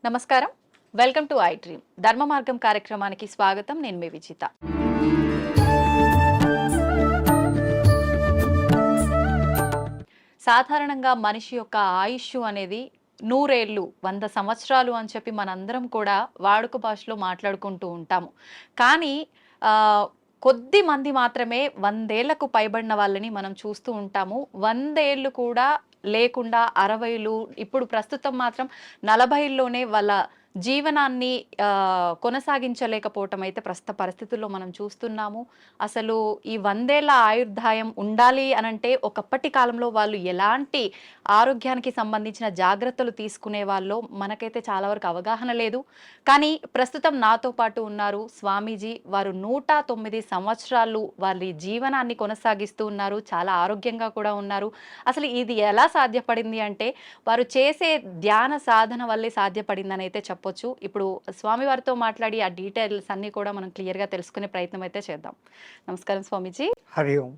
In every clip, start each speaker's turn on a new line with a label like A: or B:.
A: నమస్కారం. Welcome to I dream. ధర్మ మార్గం కార్యక్రమానికి స్వాగతం. నేను మీ విజిత. సాధారణంగా మనిషి యొక్క ఆయుష్ అనేది 100 ఏళ్ళు 100 సంవత్సరాలు అని చెప్పి మనందరం కూడా వాడుక భాషలో మాట్లాడుకుంటూ ఉంటాము. కానీ కొద్ది మంది మాత్రమే 100 ఏళ్లకు పైబడిన వాళ్ళని మనం చూస్తూ ఉంటాము. 100 ఏళ్ళు కూడా లేకుండా 60లు, ఇప్పుడు ప్రస్తుతం మాత్రం 40లోనే వాళ్ళ జీవనాన్ని కొనసాగించలేకపోవటం అయితే ప్రస్తుత పరిస్థితుల్లో మనం చూస్తున్నాము. అసలు ఈ 100 ఏళ్ల ఆయుర్దాయం ఉండాలి అనంటే ఒకప్పటి కాలంలో వాళ్ళు ఎలాంటి ఆరోగ్యానికి సంబంధించిన జాగ్రత్తలు తీసుకునే వాళ్ళో మనకైతే చాలా వరకు అవగాహన లేదు. కానీ ప్రస్తుతం నాతో పాటు ఉన్నారు స్వామీజీ. వారు 109 సంవత్సరాలు వారి జీవనాన్ని కొనసాగిస్తూ ఉన్నారు. చాలా ఆరోగ్యంగా కూడా ఉన్నారు. అసలు ఇది ఎలా సాధ్యపడింది అంటే వారు చేసే ధ్యాన సాధన వల్లే సాధ్యపడిందని అయితే చెప్పొచ్చు. ఇప్పుడు స్వామి వారితో మాట్లాడి ఆ డీటెయిల్స్ అన్ని కూడా మనం క్లియర్గా తెలుసుకునే ప్రయత్నం అయితే చేద్దాం. నమస్కారం స్వామీజీ.
B: హరి ఓం.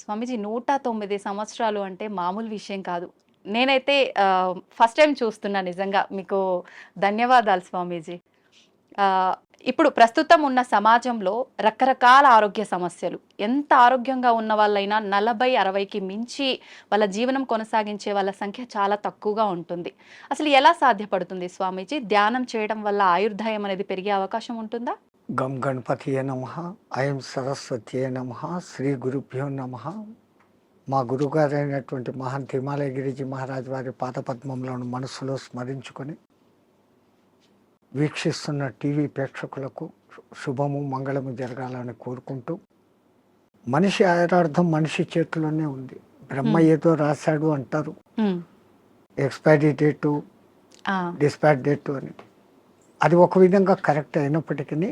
A: స్వామీజీ 109 సంవత్సరాలు అంటే మామూలు విషయం కాదు. నేనైతే ఫస్ట్ టైం చూస్తున్నా. నిజంగా మీకు ధన్యవాదాలు స్వామీజీ. ఇప్పుడు ప్రస్తుతం ఉన్న సమాజంలో రకరకాల ఆరోగ్య సమస్యలు, ఎంత ఆరోగ్యంగా ఉన్న వాళ్ళైనా 40-60కి మించి వాళ్ళ జీవనం కొనసాగించే వాళ్ళ సంఖ్య చాలా తక్కువగా ఉంటుంది. అసలు ఎలా సాధ్యపడుతుంది స్వామీజీ? ధ్యానం చేయడం వల్ల ఆయుర్దాయం అనేది పెరిగే అవకాశం ఉంటుందా?
B: గం గణపతియే నమః, ఐం సరస్వతియే నమః, శ్రీ గురుభ్యో నమః. మా గురుగారైనటువంటి మహంత్ హిమాలయ గిరిజీ మహారాజ్ వారి పాదపద్మంలోని మనసులో స్మరించుకొని వీక్షిస్తున్న టీవీ ప్రేక్షకులకు శుభము మంగళము జరగాలని కోరుకుంటూ, మనిషి ఆయురార్థం మనిషి చేతిలోనే ఉంది. బ్రహ్మ ఏదో రాశాడు అంటారు, ఎక్స్పైరీ డేటు, డిస్పాచ్ డేటు అని. అది ఒక విధంగా కరెక్ట్ అయినప్పటికీ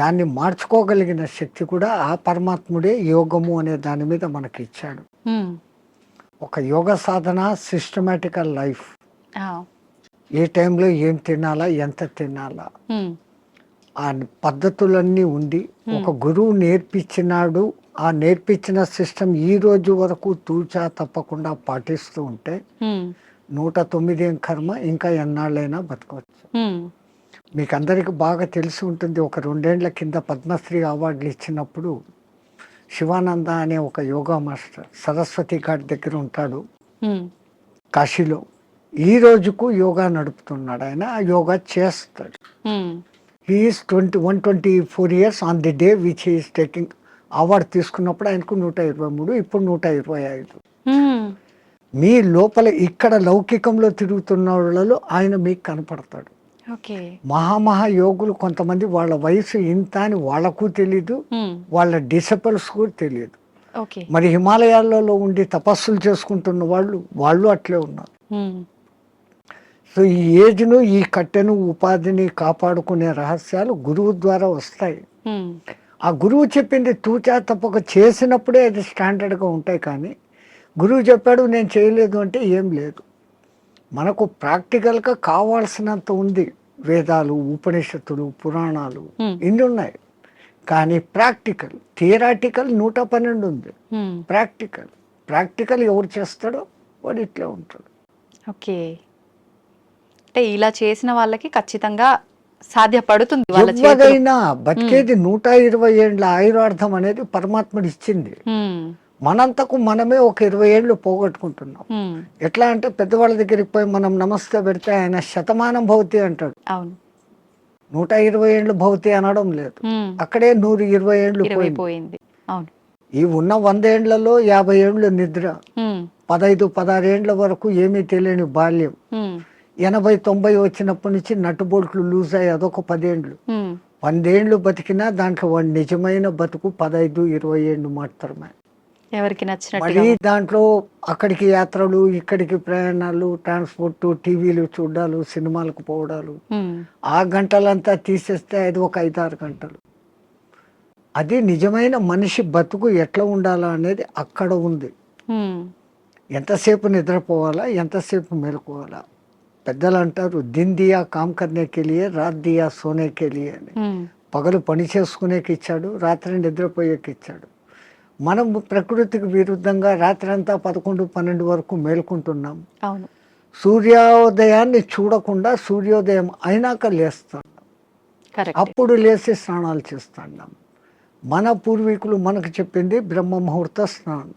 B: దాన్ని మార్చుకోగలిగిన శక్తి కూడా ఆ పరమాత్ముడే యోగము అనే దాని మీద మనకి ఇచ్చాడు. ఒక యోగ సాధన, సిస్టమేటికల్ లైఫ్, ఏ టైంలో ఏం తినాలా, ఎంత తినాలా, ఆ పద్ధతులన్నీ ఉండి ఒక గురువు నేర్పించినాడు. ఆ నేర్పించిన సిస్టమ్ ఈ రోజు వరకు తూచా తప్పకుండా పాటిస్తూ ఉంటే 109 కర్మ ఇంకా ఎన్నాళ్ళైనా బతకవచ్చు. మీకు అందరికి బాగా తెలిసి ఉంటుంది, ఒక 2 ఏళ్ల కింద పద్మశ్రీ అవార్డులు ఇచ్చినప్పుడు శివానంద అనే ఒక యోగా మాస్టర్ సరస్వతి ఘాట్ దగ్గర ఉంటాడు కాశీలో. ఈ రోజుకు యోగా నడుపుతున్నాడు ఆయన. ఆ యోగా చేస్తాడు. He's 124 years on the day which he's taking award. తీసుకున్నప్పుడు ఆయనకు 123, ఇప్పుడు 125. మీ లోపల ఇక్కడ లౌకికంలో తిరుగుతున్న వాళ్ళలో ఆయన మీకు కనపడతాడు. మహామహా యోగులు కొంతమంది వాళ్ళ వయసు ఇంత అని వాళ్ళకు తెలీదు, వాళ్ళ డిసైపుల్స్ కూడా తెలియదు. మరి హిమాలయాలలో ఉండి తపస్సులు చేసుకుంటున్న వాళ్ళు అట్లే ఉన్నారు. సో ఈ ఏజ్ను, ఈ కట్టెను, ఉపాధిని కాపాడుకునే రహస్యాలు గురువు ద్వారా వస్తాయి. ఆ గురువు చెప్పింది తూచా తప్పక చేసినప్పుడే అది స్టాండర్డ్గా ఉంటాయి. కానీ గురువు చెప్పాడు నేను చేయలేదు అంటే ఏం లేదు. మనకు ప్రాక్టికల్గా కావాల్సినంత ఉంది. వేదాలు, ఉపనిషత్తులు, పురాణాలు ఇన్ని ఉన్నాయి. కానీ ప్రాక్టికల్, థియరాటికల్ 112 ఉంది. ప్రాక్టికల్ ఎవరు చేస్తాడో వాడు ఇట్లా ఉంటాడు.
A: ఓకే, అంటే ఇలా చేసిన వాళ్ళకి ఖచ్చితంగా సాధ్యపడుతుంది.
B: ఎవరైనా బతికేది 120 ఏళ్ళ ఆయురార్థం అనేది పరమాత్ముడు ఇచ్చింది. మనంతకు మనమే ఒక 20 ఏళ్ళు పోగొట్టుకుంటున్నాం. ఎట్లా అంటే పెద్దవాళ్ళ దగ్గరికి పోయి మనం నమస్తే పెడితే ఆయన శతమానం భవతి అంటాడు. 120 ఏళ్ళు భవతి అనడం లేదు. అక్కడే 120 ఏళ్ళు పోయింది. ఈ ఉన్న 100 ఏళ్లలో 50 ఏళ్ళు నిద్ర, 15-16 ఏళ్ల వరకు ఏమీ తెలియని బాల్యం, 80-90 వచ్చినప్పటి నుంచి నట్టుబోట్లు లూజ్ అయ్యి అదొక 10 ఏళ్ళు. 100 ఏళ్ళు బతికినా దాంట్లో వాడి నిజమైన బతుకు 15-20 ఏళ్ళు మాత్రమే.
A: ఎవరికి నచ్చినట్టు
B: మళ్ళీ దాంట్లో అక్కడికి యాత్రలు, ఇక్కడికి ప్రయాణాలు, ట్రాన్స్పోర్ట్, టీవీలు చూడాలు, సినిమాలకు పోవడాలు, ఆ గంటలంతా తీసేస్తే అది ఒక 5-6 గంటలు. అది నిజమైన మనిషి బతుకు ఎట్లా ఉండాలా అనేది అక్కడ ఉంది. ఎంతసేపు నిద్రపోవాలా, ఎంతసేపు మేలుకోవాలా. పెద్దలు అంటారు దిన్ దియా కామ్ కర్నేకి లియే, రాత్ దియా సోనేకి లియే అని. పగలు పని చేసుకునేకి ఇచ్చాడు, రాత్రి నిద్రపోయేకి ఇచ్చాడు. మనం ప్రకృతికి విరుద్ధంగా రాత్రి అంతా 11-12 వరకు మేలుకుంటున్నాం. సూర్యోదయాన్ని చూడకుండా సూర్యోదయం అయినాక లేస్తాం.
A: కరెక్ట్.
B: అప్పుడు లేచి స్నానాలు చేస్తాం. మన పూర్వీకులు మనకు చెప్పింది బ్రహ్మ ముహూర్త స్నానం,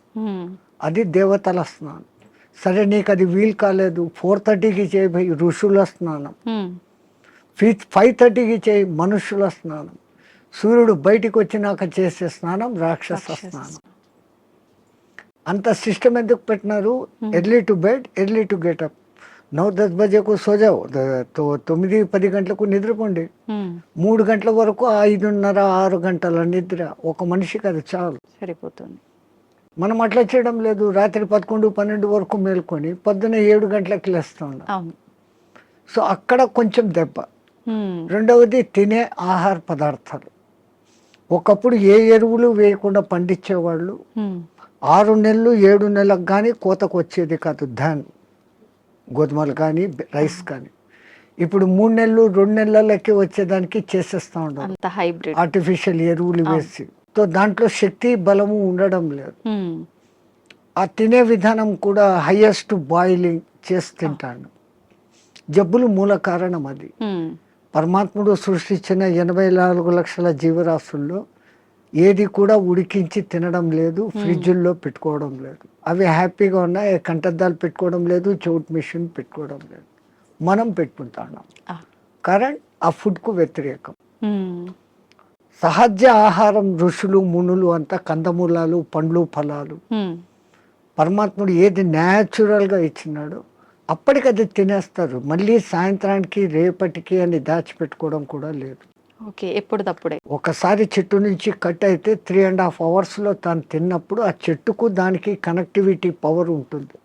B: అది దేవతల స్నానం. సరే నీకు అది వీలు కాలేదు, 4:30కి చేయి ఋషుల స్నానం, 5:30కి చేయి మనుషుల స్నానం, సూర్యుడు బయటికి వచ్చినాక చేసే స్నానం రాక్షస స్నానం. అంత సిస్టమ్ ఎందుకు పెట్టినారు? Early to bed, early to get up. 9-10 బజేకు సోజావు, 9-10 గంటలకు నిద్రపోండి. 3 గంటల వరకు 5:30-6 గంటల నిద్ర ఒక మనిషికి అది చాలు,
A: సరిపోతుంది.
B: మనం అట్లా చేయడం లేదు. రాత్రి 11-12 వరకు మేల్కొని పొద్దున్న 7 గంటలకు లేస్తా ఉన్నాం. సో అక్కడ కొంచెం దెబ్బ. రెండవది తినే ఆహార పదార్థాలు. ఒకప్పుడు ఏ ఎరువులు వేయకుండా పండించేవాళ్ళు. 6 నెలలు 7 నెలలకు కానీ కోతకు వచ్చేది కాదు ధాన్యం, గోధుమలు కానీ రైస్ కానీ. ఇప్పుడు 3 నెలలు 2 నెలలకి వచ్చేదానికి చేసేస్తా ఉంటారు ఆర్టిఫిషియల్ ఎరువులు వేసి. సో దాంట్లో శక్తి బలము ఉండడం లేదు. ఆ తినే విధానం కూడా హైయెస్ట్ బాయిలింగ్ చేసి తింటాను. జబ్బులు మూల కారణం అది. పరమాత్ముడు సృష్టించిన 84 లక్షల జీవరాశుల్లో ఏది కూడా ఉడికించి తినడం లేదు, ఫ్రిడ్జుల్లో పెట్టుకోవడం లేదు. అవి హ్యాపీగా ఉన్నాయి, కంటద్దాలు పెట్టుకోవడం లేదు, చౌట్ మిషన్ పెట్టుకోవడం లేదు. మనం పెట్టుకుంటున్నాం. కరెంట్ ఆ ఫుడ్కు వ్యతిరేకం. సహజ ఆహారం ఋషులు మునులు అంతా కందమూలాలు, పండ్లు, ఫలాలు. పరమాత్ముడు ఏది న్యాచురల్గా ఇచ్చినాడో అప్పటికది తినేస్తారు. మళ్ళీ సాయంత్రానికి రేపటికి అని దాచిపెట్టుకోవడం కూడా లేదు.
A: ఓకే, ఎప్పుడు తప్పుడే.
B: ఒకసారి చెట్టు నుంచి కట్ అయితే 3.5 అవర్స్లో తాను తిన్నప్పుడు ఆ చెట్టుకు దానికి కనెక్టివిటీ పవర్ ఉంటుంది.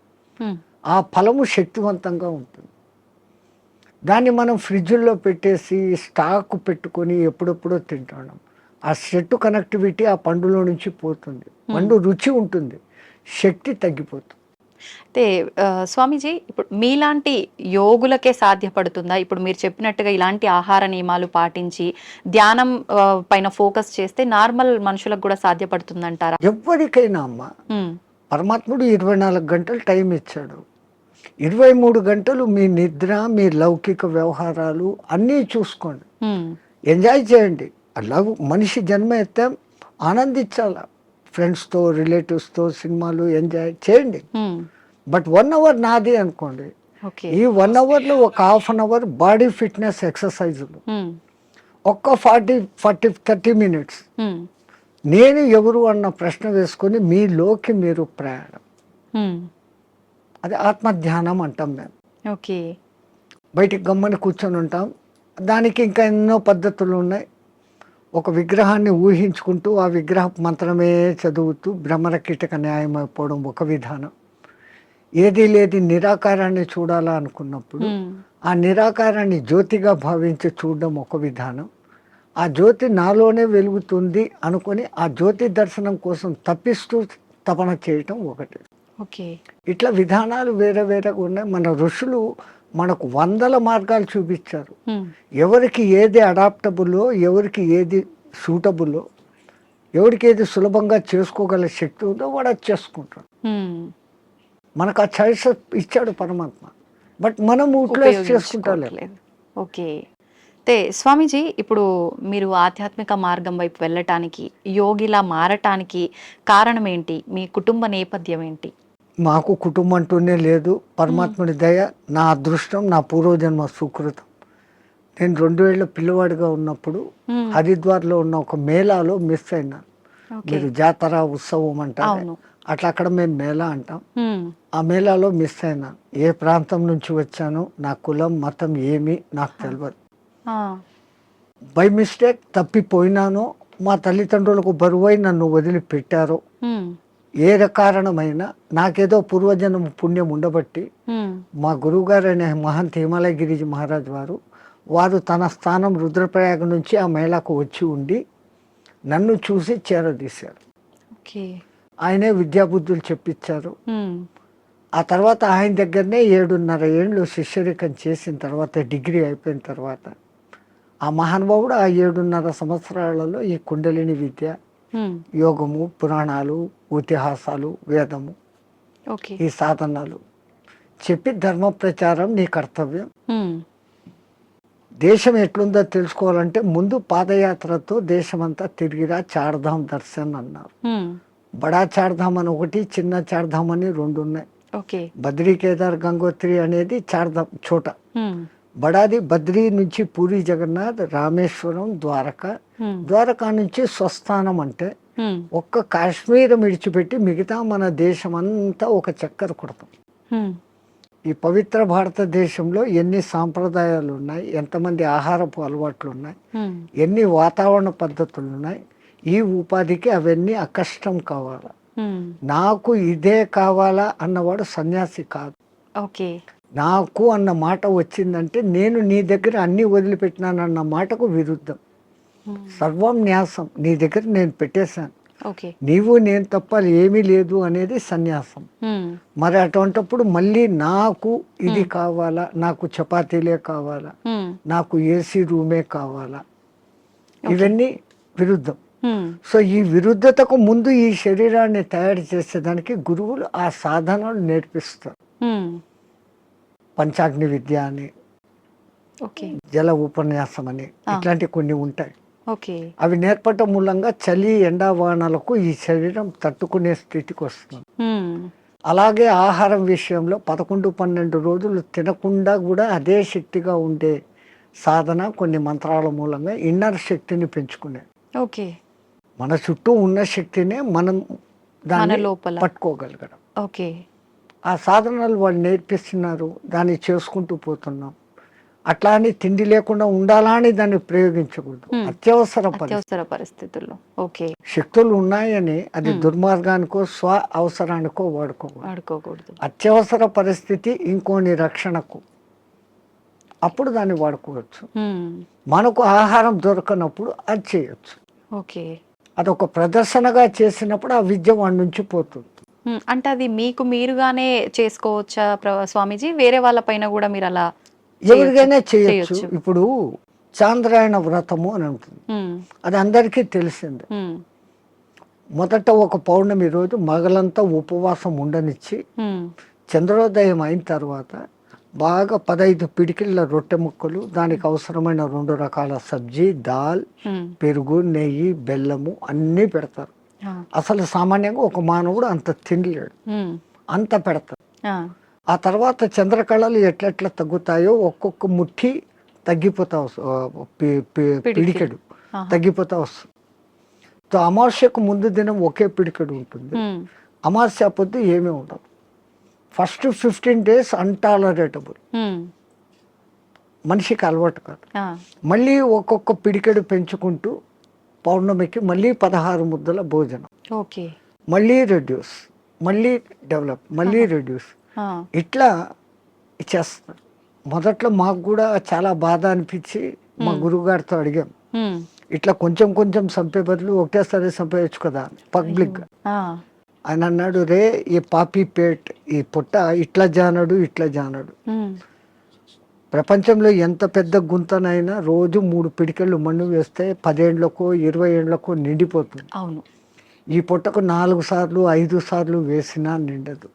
B: ఆ ఫలము శక్తివంతంగా ఉంటుంది. దాన్ని మనం ఫ్రిడ్జ్లో పెట్టేసి స్టాక్ పెట్టుకొని ఎప్పుడెప్పుడో తింటాం. ఆ చెట్టు కనెక్టివిటీ ఆ పండులో నుంచి పోతుంది. పండు రుచి ఉంటుంది, శక్తి తగ్గిపోతుంది.
A: అయితే స్వామీజీ, ఇప్పుడు మీలాంటి యోగులకే సాధ్యపడుతుందా? ఇప్పుడు మీరు చెప్పినట్టుగా ఇలాంటి ఆహార నియమాలు పాటించి ధ్యానం పైన ఫోకస్ చేస్తే నార్మల్ మనుషులకు కూడా సాధ్యపడుతుందంటారా?
B: ఎవరికైనా అమ్మ, పరమాత్ముడు 24 గంటలు టైం ఇచ్చాడు. 23 గంటలు మీ నిద్ర, మీ లౌకిక వ్యవహారాలు అన్నీ చూసుకోండి, ఎంజాయ్ చేయండి. అలా మనిషి జన్మ ఎత్తాం, ఆనందించాల. ఫ్రెండ్స్తో, రిలేటివ్స్తో సినిమాలు ఎంజాయ్ చేయండి. బట్ 1 అవర్ నాది అనుకోండి. ఈ 1 అవర్లో ఒక 1/2 అవర్ బాడీ ఫిట్నెస్ ఎక్సర్సైజులు, ఒక్క 40-30 మినిట్స్ నేను ఎవరు అన్న ప్రశ్న వేసుకొని మీలోకి మీరు ప్రయాణం. అది ఆత్మధ్యానం అంటాం మేము.
A: ఓకే,
B: బయటికి గమ్మని కూర్చొని ఉంటాం. దానికి ఇంకా ఎన్నో పద్ధతులు ఉన్నాయి. ఒక విగ్రహాన్ని ఊహించుకుంటూ ఆ విగ్రహ మంత్రమే చదువుతూ భ్రమర కీటక న్యాయం అయిపోవడం ఒక విధానం. ఏది లేది నిరాకారాన్ని చూడాలా అనుకున్నప్పుడు ఆ నిరాకారాన్ని జ్యోతిగా భావించి చూడడం ఒక విధానం. ఆ జ్యోతి నాలోనే వెలుగుతుంది అనుకొని ఆ జ్యోతి దర్శనం కోసం తప్పిస్తూ తపన చేయటం ఒకటి.
A: ఓకే,
B: ఇట్లా విధానాలు వేరే వేరేగా ఉన్నాయి. మన ఋషులు మనకు 100 మార్గాలు చూపించారు. ఎవరికి ఏది అడాప్టబుల్లో, ఎవరికి ఏది సూటబుల్లో, ఎవరికి ఏది సులభంగా చేసుకోగల శక్తి ఉందో వాడు అది చేసుకుంటాడు. మనకు ఆ చాయిస్ ఇచ్చాడు పరమాత్మ, బట్ మనం యూటిలైజ్ చేసుకుంటలేదు.
A: ఓకే, అయితే స్వామీజీ, ఇప్పుడు మీరు ఆధ్యాత్మిక మార్గం వైపు వెళ్ళటానికి, యోగిలా మారటానికి కారణం ఏంటి? మీ కుటుంబ నేపథ్యం ఏంటి?
B: మాకు కుటుంబం అంటూనే లేదు. పరమాత్ముడి దయ, నా అదృష్టం, నా పూర్వజన్మ సుకృతం. నేను 2 ఏళ్ల పిల్లవాడిగా ఉన్నప్పుడు హరిద్వార్లో ఉన్న ఒక మేళాలో మిస్ అయినాను. మీరు జాతర ఉత్సవం అంటారు, అట్లా అక్కడ మేము మేళా అంటాం. ఆ మేళాలో మిస్ అయినాను. ఏ ప్రాంతం నుంచి వచ్చానో, నా కులం మతం ఏమి నాకు తెలియదు. బై మిస్టేక్ తప్పిపోయినానో, మా తల్లిదండ్రులకు బరువై నన్ను వదిలిపెట్టారో, ఏ కారణమైనా నాకేదో పూర్వజన్మ పుణ్యం ఉండబట్టి మా గురువు గారు అనే మహంత్ హిమాలయ గిరిజీ మహారాజ్ వారు తన స్థానం రుద్రప్రయాగ నుంచి ఆ మేళాకు వచ్చి ఉండి నన్ను చూసి చేరదీశారు. ఆయనే విద్యాబుద్ధులు చెప్పించారు. ఆ తర్వాత ఆయన దగ్గరనే 7.5 ఏళ్ళు శిష్యరికం చేసిన తర్వాత, డిగ్రీ అయిపోయిన తర్వాత ఆ మహానుభావుడు ఆ 7.5 సంవత్సరాలలో ఈ కుండలిని విద్య, యోగము, పురాణాలు, ఇతిహాసాలు, వేదము, ఈ సాధనలు చెప్పి ధర్మ ప్రచారం నీ కర్తవ్యం.
A: ఉమ్,
B: దేశం ఎట్లుందో తెలుసుకోవాలంటే ముందు పాదయాత్రతో దేశమంతా తిరిగిరా, చార్ధామ్ దర్శన్ అన్నారు.
A: ఉమ్,
B: బడా చార్ధామ్ అని ఒకటి, చిన్న చార్ధామ్ అని రెండు ఉన్నాయి.
A: ఓకే.
B: బద్రీ, కేదార్, గంగోత్రి అనేది చార్ధామ్ చోట.
A: ఉమ్,
B: బడాది బద్రీ నుంచి పూరి జగన్నాథ్, రామేశ్వరం, ద్వారకా.
A: ఉమ్,
B: ద్వారకా నుంచి స్వస్థానం అంటే
A: ఉమ్,
B: ఒక్క కాశ్మీర్ విడిచిపెట్టి మిగతా మన దేశం అంతా ఒక చక్కర కొడతాం.
A: ఉమ్,
B: ఈ పవిత్ర భారతదేశంలో ఎన్ని సాంప్రదాయాలు ఉన్నాయి, ఎంతమంది ఆహారపు అలవాట్లు ఉన్నాయి,
A: ఉమ్,
B: ఎన్ని వాతావరణ పద్ధతులు ఉన్నాయి. ఈ ఉపాధికి అవన్నీ అకష్టం కావాలా.
A: ఉమ్,
B: నాకు ఇదే కావాలా అన్నవాడు సన్యాసి కాదు.
A: ఓకే.
B: నాకు అన్న మాట వచ్చిందంటే నేను నీ దగ్గర అన్నీ వదిలిపెట్టినానన్న మాటకు విరుద్ధం.
A: ఉమ్,
B: సర్వం న్యాసం, నీ దగ్గర నేను పెట్టేశాను,
A: ఓకే.
B: నీవు నేను తప్ప ఏమీ లేదు అనేది సన్యాసం.
A: ఉమ్,
B: మరి అటువంటిప్పుడు మళ్ళీ నాకు ఇది కావాలా, నాకు చపాతీలే కావాలా,
A: ఉమ్,
B: నాకు ఏసీ రూమే కావాలా, ఇవన్నీ విరుద్ధం.
A: ఉమ్,
B: సో ఈ విరుద్ధతకు ముందు ఈ శరీరాన్ని తయారు చేసేదానికి గురువులు ఆ సాధనలు నేర్పిస్తారు.
A: ఉమ్,
B: పంచాగ్ని విద్య అని,
A: ఓకే.
B: జల ఉపన్యాసం అని, ఇట్లాంటి కొన్ని ఉంటాయి.
A: ఓకే.
B: అవి నేర్పటం మూలంగా చలి, ఎండా, వానలకు ఈ శరీరం తట్టుకునే స్థితికి వస్తుంది.
A: ఉమ్,
B: అలాగే ఆహారం విషయంలో 11-12 రోజులు తినకుండా కూడా అదే శక్తిగా ఉండే సాధన కొన్ని మంత్రాల మూలంగా ఇన్నర్ శక్తిని పెంచుకునే.
A: ఓకే.
B: మన చుట్టూ ఉన్న శక్తినే మనం
A: మన
B: దాన్ని
A: లోపల.
B: పట్టుకోగలగడం.
A: ఓకే.
B: ఆ సాధనలు వాళ్ళు నేర్పిస్తున్నారు, దాన్ని చేసుకుంటూ పోతున్నాం. అట్లా అని తిండి లేకుండా ఉండాలా అని దాన్ని ప్రయోగించకూడదు.
A: అత్యవసర పరిస్థితుల్లో. ఓకే.
B: శక్తులు ఉన్నాయని అది దుర్మార్గానికో స్వ అవసరానికో
A: వాడుకోకూడదు.
B: అత్యవసర పరిస్థితి ఇంకోని రక్షణకు, అప్పుడు దాన్ని వాడుకోవచ్చు.
A: ఉమ్,
B: మనకు ఆహారం దొరకనప్పుడు అది చేయొచ్చు.
A: ఓకే.
B: అదొక ప్రదర్శనగా చేసినప్పుడు ఆ విద్య వాడి నుంచి పోతుంది.
A: అంటే అది మీకు మీరుగానే చేసుకోవచ్చా స్వామీజీ? వేరే వాళ్ళ పైన కూడా మీరు అలా
B: ఎవరికైనా చేయొచ్చు. ఇప్పుడు చాంద్రాయణ వ్రతము అని ఉంటుంది, అది అందరికీ తెలిసిందే. మొదట ఒక పౌర్ణమి రోజు మగలంతా ఉపవాసం ఉండనిచ్చి చంద్రోదయం అయిన తర్వాత బాగా 15 పిడికిళ్ళ రొట్టె ముక్కలు, దానికి అవసరమైన 2 రకాల సబ్జీ, దాల్, పెరుగు, నెయ్యి, బెల్లము అన్నీ పెడతారు. అసలు సామాన్యంగా ఒక మానవుడు అంత తినలేడు, అంత పెడతారు. ఆ తర్వాత చంద్రకళలు ఎట్లెట్లా తగ్గుతాయో ఒక్కొక్క ముఠి తగ్గిపోతా పిడికెడు తగ్గిపోతా వస్తుంది. అమావాస్యకు ముందు దినం ఒకే పిడికెడు ఉంటుంది, అమావాస్య పొద్దు ఏమీ ఉండదు. ఫస్ట్ 15 days అన్టాలరేటబుల్, మనిషికి అలవాటు కాదు. మళ్ళీ ఒక్కొక్క పిడికెడు పెంచుకుంటూ పౌర్ణమికి మళ్ళీ 16 ముద్దల భోజనం, మళ్ళీ రెడ్యూస్, మళ్ళీ డెవలప్, మళ్ళీ రెడ్యూస్, ఇట్లా చేస్తారు. మొదట్లో మాకు కూడా చాలా బాధ అనిపించి మా గురువు గారితో అడిగాం, ఇట్లా కొంచెం కొంచెం చంపే బదులు ఒకటేసారి చంపేయచ్చు కదా పబ్లిక్. ఆయన అన్నాడు, రే ఈ పాపీ పేట్, ఈ పుట్ట ఇట్లా జానడు ఇట్లా జానడు. ప్రపంచంలో ఎంత పెద్ద గుంతనైనా రోజు 3 పిడికెళ్ళు మన్ను వేస్తే 10 ఏళ్లకో 20 ఏళ్లకో నిండిపోతుంది.
A: అవును.
B: ఈ పుట్టకు 4 సార్లు 5 సార్లు వేసినా నిండదు.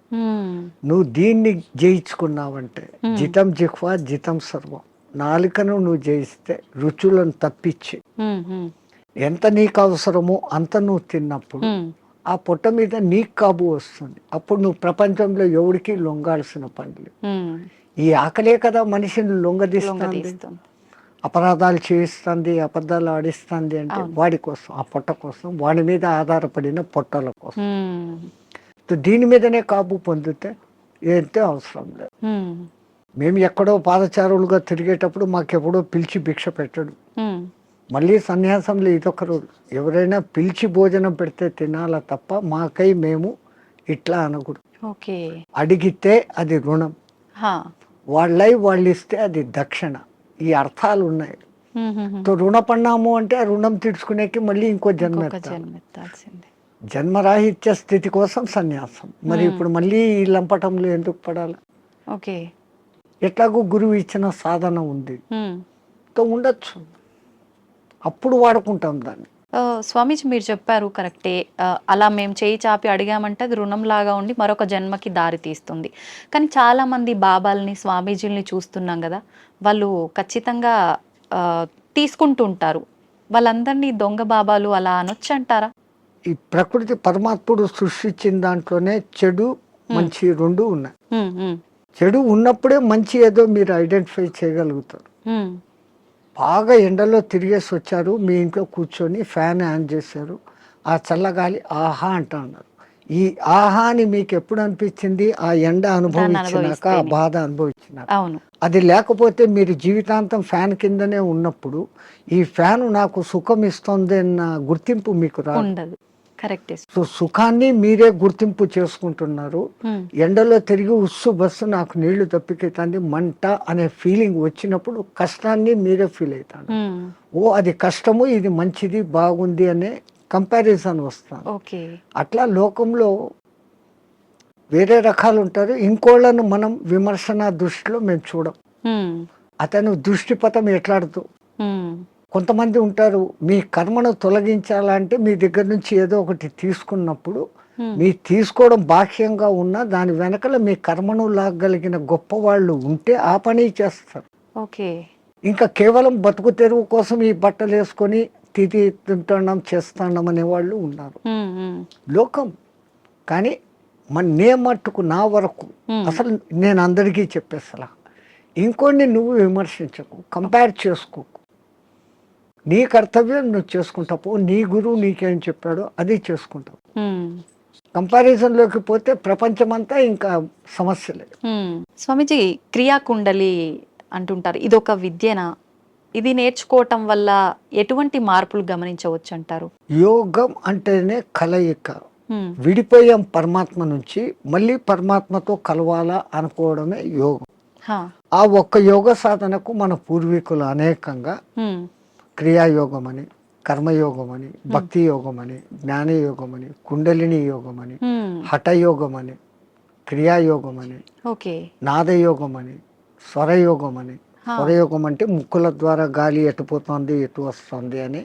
B: నువ్వు దీన్ని జయించుకున్నావంటే జితం జిహ్వా జితం సర్వం, నాలుకను నువ్వు జయిస్తే రుచులను తప్పించి ఎంత నీకు అవసరమో అంత నువ్వు తిన్నప్పుడు ఆ పొట్ట మీద నీకు కాబు వస్తుంది. అప్పుడు నువ్వు ప్రపంచంలో ఎవరికి లొంగాల్సిన పనులు. ఈ ఆకలే కదా మనిషిని లొంగదీస్తుంది, అపరాధాలు చేయిస్తుంది, అబద్ధాలు ఆడిస్తుంది. అంటే వాడి కోసం, ఆ పొట్ట కోసం, వాడి మీద ఆధారపడిన పొట్టల కోసం. దీని మీదనే కాబు పొందితే ఏంటే అవసరం లేదు. మేము ఎక్కడో పాదచారులుగా తిరిగేటప్పుడు మాకెప్పుడో పిలిచి భిక్ష పెట్టడు. మళ్ళీ సన్యాసంలో ఇదొక రోజు, ఎవరైనా పిలిచి భోజనం పెడితే తినాలా తప్ప మాకై మేము ఇట్లా అనకూడదు. అడిగితే అది రుణం, వాళ్ళై వాళ్ళు ఇస్తే అది దక్షిణ. ఈ అర్థాలు ఉన్నాయి. రుణపడినాము అంటే ఆ రుణం తీర్చుకునేకి మళ్ళీ ఇంకో జన్మ ఎత్తాల్సిందే. జన్మరాహిత్య స్థితి కోసం సన్యాసం. మరి ఇప్పుడు మళ్ళీ ఈ లంపటంలో ఎందుకు పడాలి? ఎట్లాగో గురువు ఇచ్చిన సాధన ఉంది, ఉండొచ్చు, అప్పుడు వాడుకుంటాం దాన్ని.
A: స్వామీజీ మీరు చెప్పారు కరెక్టే. అలా మేము చేయి చాపి అడిగామంటే అది రుణంలాగా ఉండి మరొక జన్మకి దారి తీస్తుంది. కానీ చాలామంది బాబాల్ని, స్వామీజీలని చూస్తున్నాం కదా! వాళ్ళు ఖచ్చితంగా తీసుకుంటూ ఉంటారు. వాళ్ళందరినీ దొంగ బాబాలు అలా అనొచ్చంటారా?
B: ఈ ప్రకృతి పరమాత్ముడు సృష్టించిన దాంట్లోనే చెడు మంచి రెండు ఉన్నాయి.
A: హ్మ్. హ్మ్.
B: చెడు ఉన్నప్పుడే మంచి ఏదో మీరు ఐడెంటిఫై చేయగలుగుతారు.
A: హ్మ్.
B: బాగా ఎండలో తిరిగేసి వచ్చారు, మీ ఇంట్లో కూర్చొని ఫ్యాన్ ఆన్ చేశారు, ఆ చల్లగాలి ఆహా అంటున్నారు. ఈ ఆహా అని మీకు ఎప్పుడు అనిపించింది? ఆ ఎండ అనుభవించినాక, ఆ బాధ అనుభవించినాక.
A: అవును.
B: అది లేకపోతే మీరు జీవితాంతం ఫ్యాన్ కిందనే ఉన్నప్పుడు ఈ ఫ్యాన్ నాకు సుఖం ఇస్తుంది అన్న గుర్తింపు మీకు రాదు.
A: ఉండదు. కరెక్టే.
B: సో సుఖాన్ని మీరే గుర్తింపు చేసుకుంటున్నారు. ఎండలో తిరిగి ఉస్సు బస్సు నాకు నీళ్లు తప్పికెత్తంది మంట అనే ఫీలింగ్ వచ్చినప్పుడు కష్టాన్ని మీరే ఫీల్ అవుతాను. ఓ అది కష్టము, ఇది మంచిది, బాగుంది అనే కంపారిజన్ వస్తాను.
A: ఓకే.
B: అట్లా లోకంలో వేరే రకాలు ఉంటారు. ఇంకోళ్ళను మనం విమర్శన దృష్టిలో మేము చూడం. అతను దృష్టిపథం ఎట్లాడుతూ కొంతమంది ఉంటారు, మీ కర్మను తొలగించాలంటే మీ దగ్గర నుంచి ఏదో ఒకటి తీసుకున్నప్పుడు మీ తీసుకోవడం బాహ్యంగా ఉన్నా దాని వెనకల మీ కర్మను లాగలిగిన గొప్ప వాళ్ళు ఉంటే ఆ పని చేస్తారు.
A: ఓకే. ఇంకా
B: కేవలం బతుకు తెరువు కోసం ఈ బట్టలు వేసుకొని తిది తింటున్నాం చేస్తున్నాం అనే వాళ్ళు ఉన్నారు లోకం. కానీ నే మట్టుకు నా వరకు అసలు నేను అందరికీ చెప్పేస్తా, ఇంకొన్ని నువ్వు విమర్శించకు, కంపేర్ చేసుకోకు. నీ కర్తవ్యం నువ్వు చేసుకుంటావు, నీ గురువు నీకేం చెప్పాడో అది చేసుకుంటావు. కంపారిజన్లోకి పోతే ప్రపంచమంతా ఇంకా సమస్యలే.
A: స్వామీజీ, క్రియాకుండలి అంటుంటారు, ఇది ఒక విద్యనా? ఇది నేర్చుకోవటం వల్ల ఎటువంటి మార్పులు గమనించవచ్చు అంటారు?
B: యోగం అంటేనే కలయిక. విడిపోయాం పరమాత్మ నుంచి, మళ్ళీ పరమాత్మతో కలవాలా అనుకోవడమే యోగం. ఆ ఒక్క యోగ సాధనకు మన పూర్వీకులు అనేకంగా క్రియాయోగం అని, కర్మయోగం అని, భక్తి యోగం అని, జ్ఞానయోగం అని, కుండలిని యోగం అని, హఠయోగం అని, క్రియాయోగం అని, నాదయోగం అని, స్వరయోగం అని. స్వరయోగం అంటే ముక్కుల ద్వారా గాలి ఎటుపోతుంది ఎటు వస్తుంది అని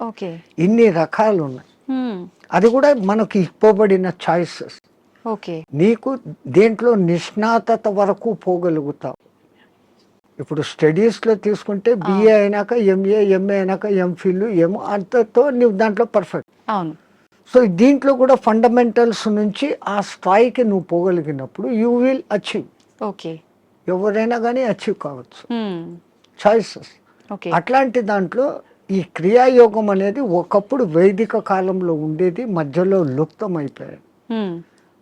B: ఇన్ని రకాలు ఉన్నాయి. అది కూడా మనకు ఇవ్వబడిన చాయిసెస్. నీకు దేంట్లో నిష్ణాతత వరకు పోగలుగుతావు. ఇప్పుడు స్టడీస్లో తీసుకుంటే బిఏ అయినాక ఎంఏ, ఎంఏ అయినాక ఎంఫిల్, ఏమో అంతతో నువ్వు దాంట్లో పర్ఫెక్ట్.
A: అవును.
B: సో దీంట్లో కూడా ఫండమెంటల్స్ నుంచి ఆ స్థాయికి నువ్వు పోగలిగినప్పుడు యూ విల్ అచీవ్.
A: ఓకే.
B: ఎవరైనా కానీ అచీవ్ కావచ్చు. చాయిసెస్. అట్లాంటి దాంట్లో ఈ క్రియాయోగం అనేది ఒకప్పుడు వైదిక కాలంలో ఉండేది, మధ్యలో లుప్తం అయిపోయాయి.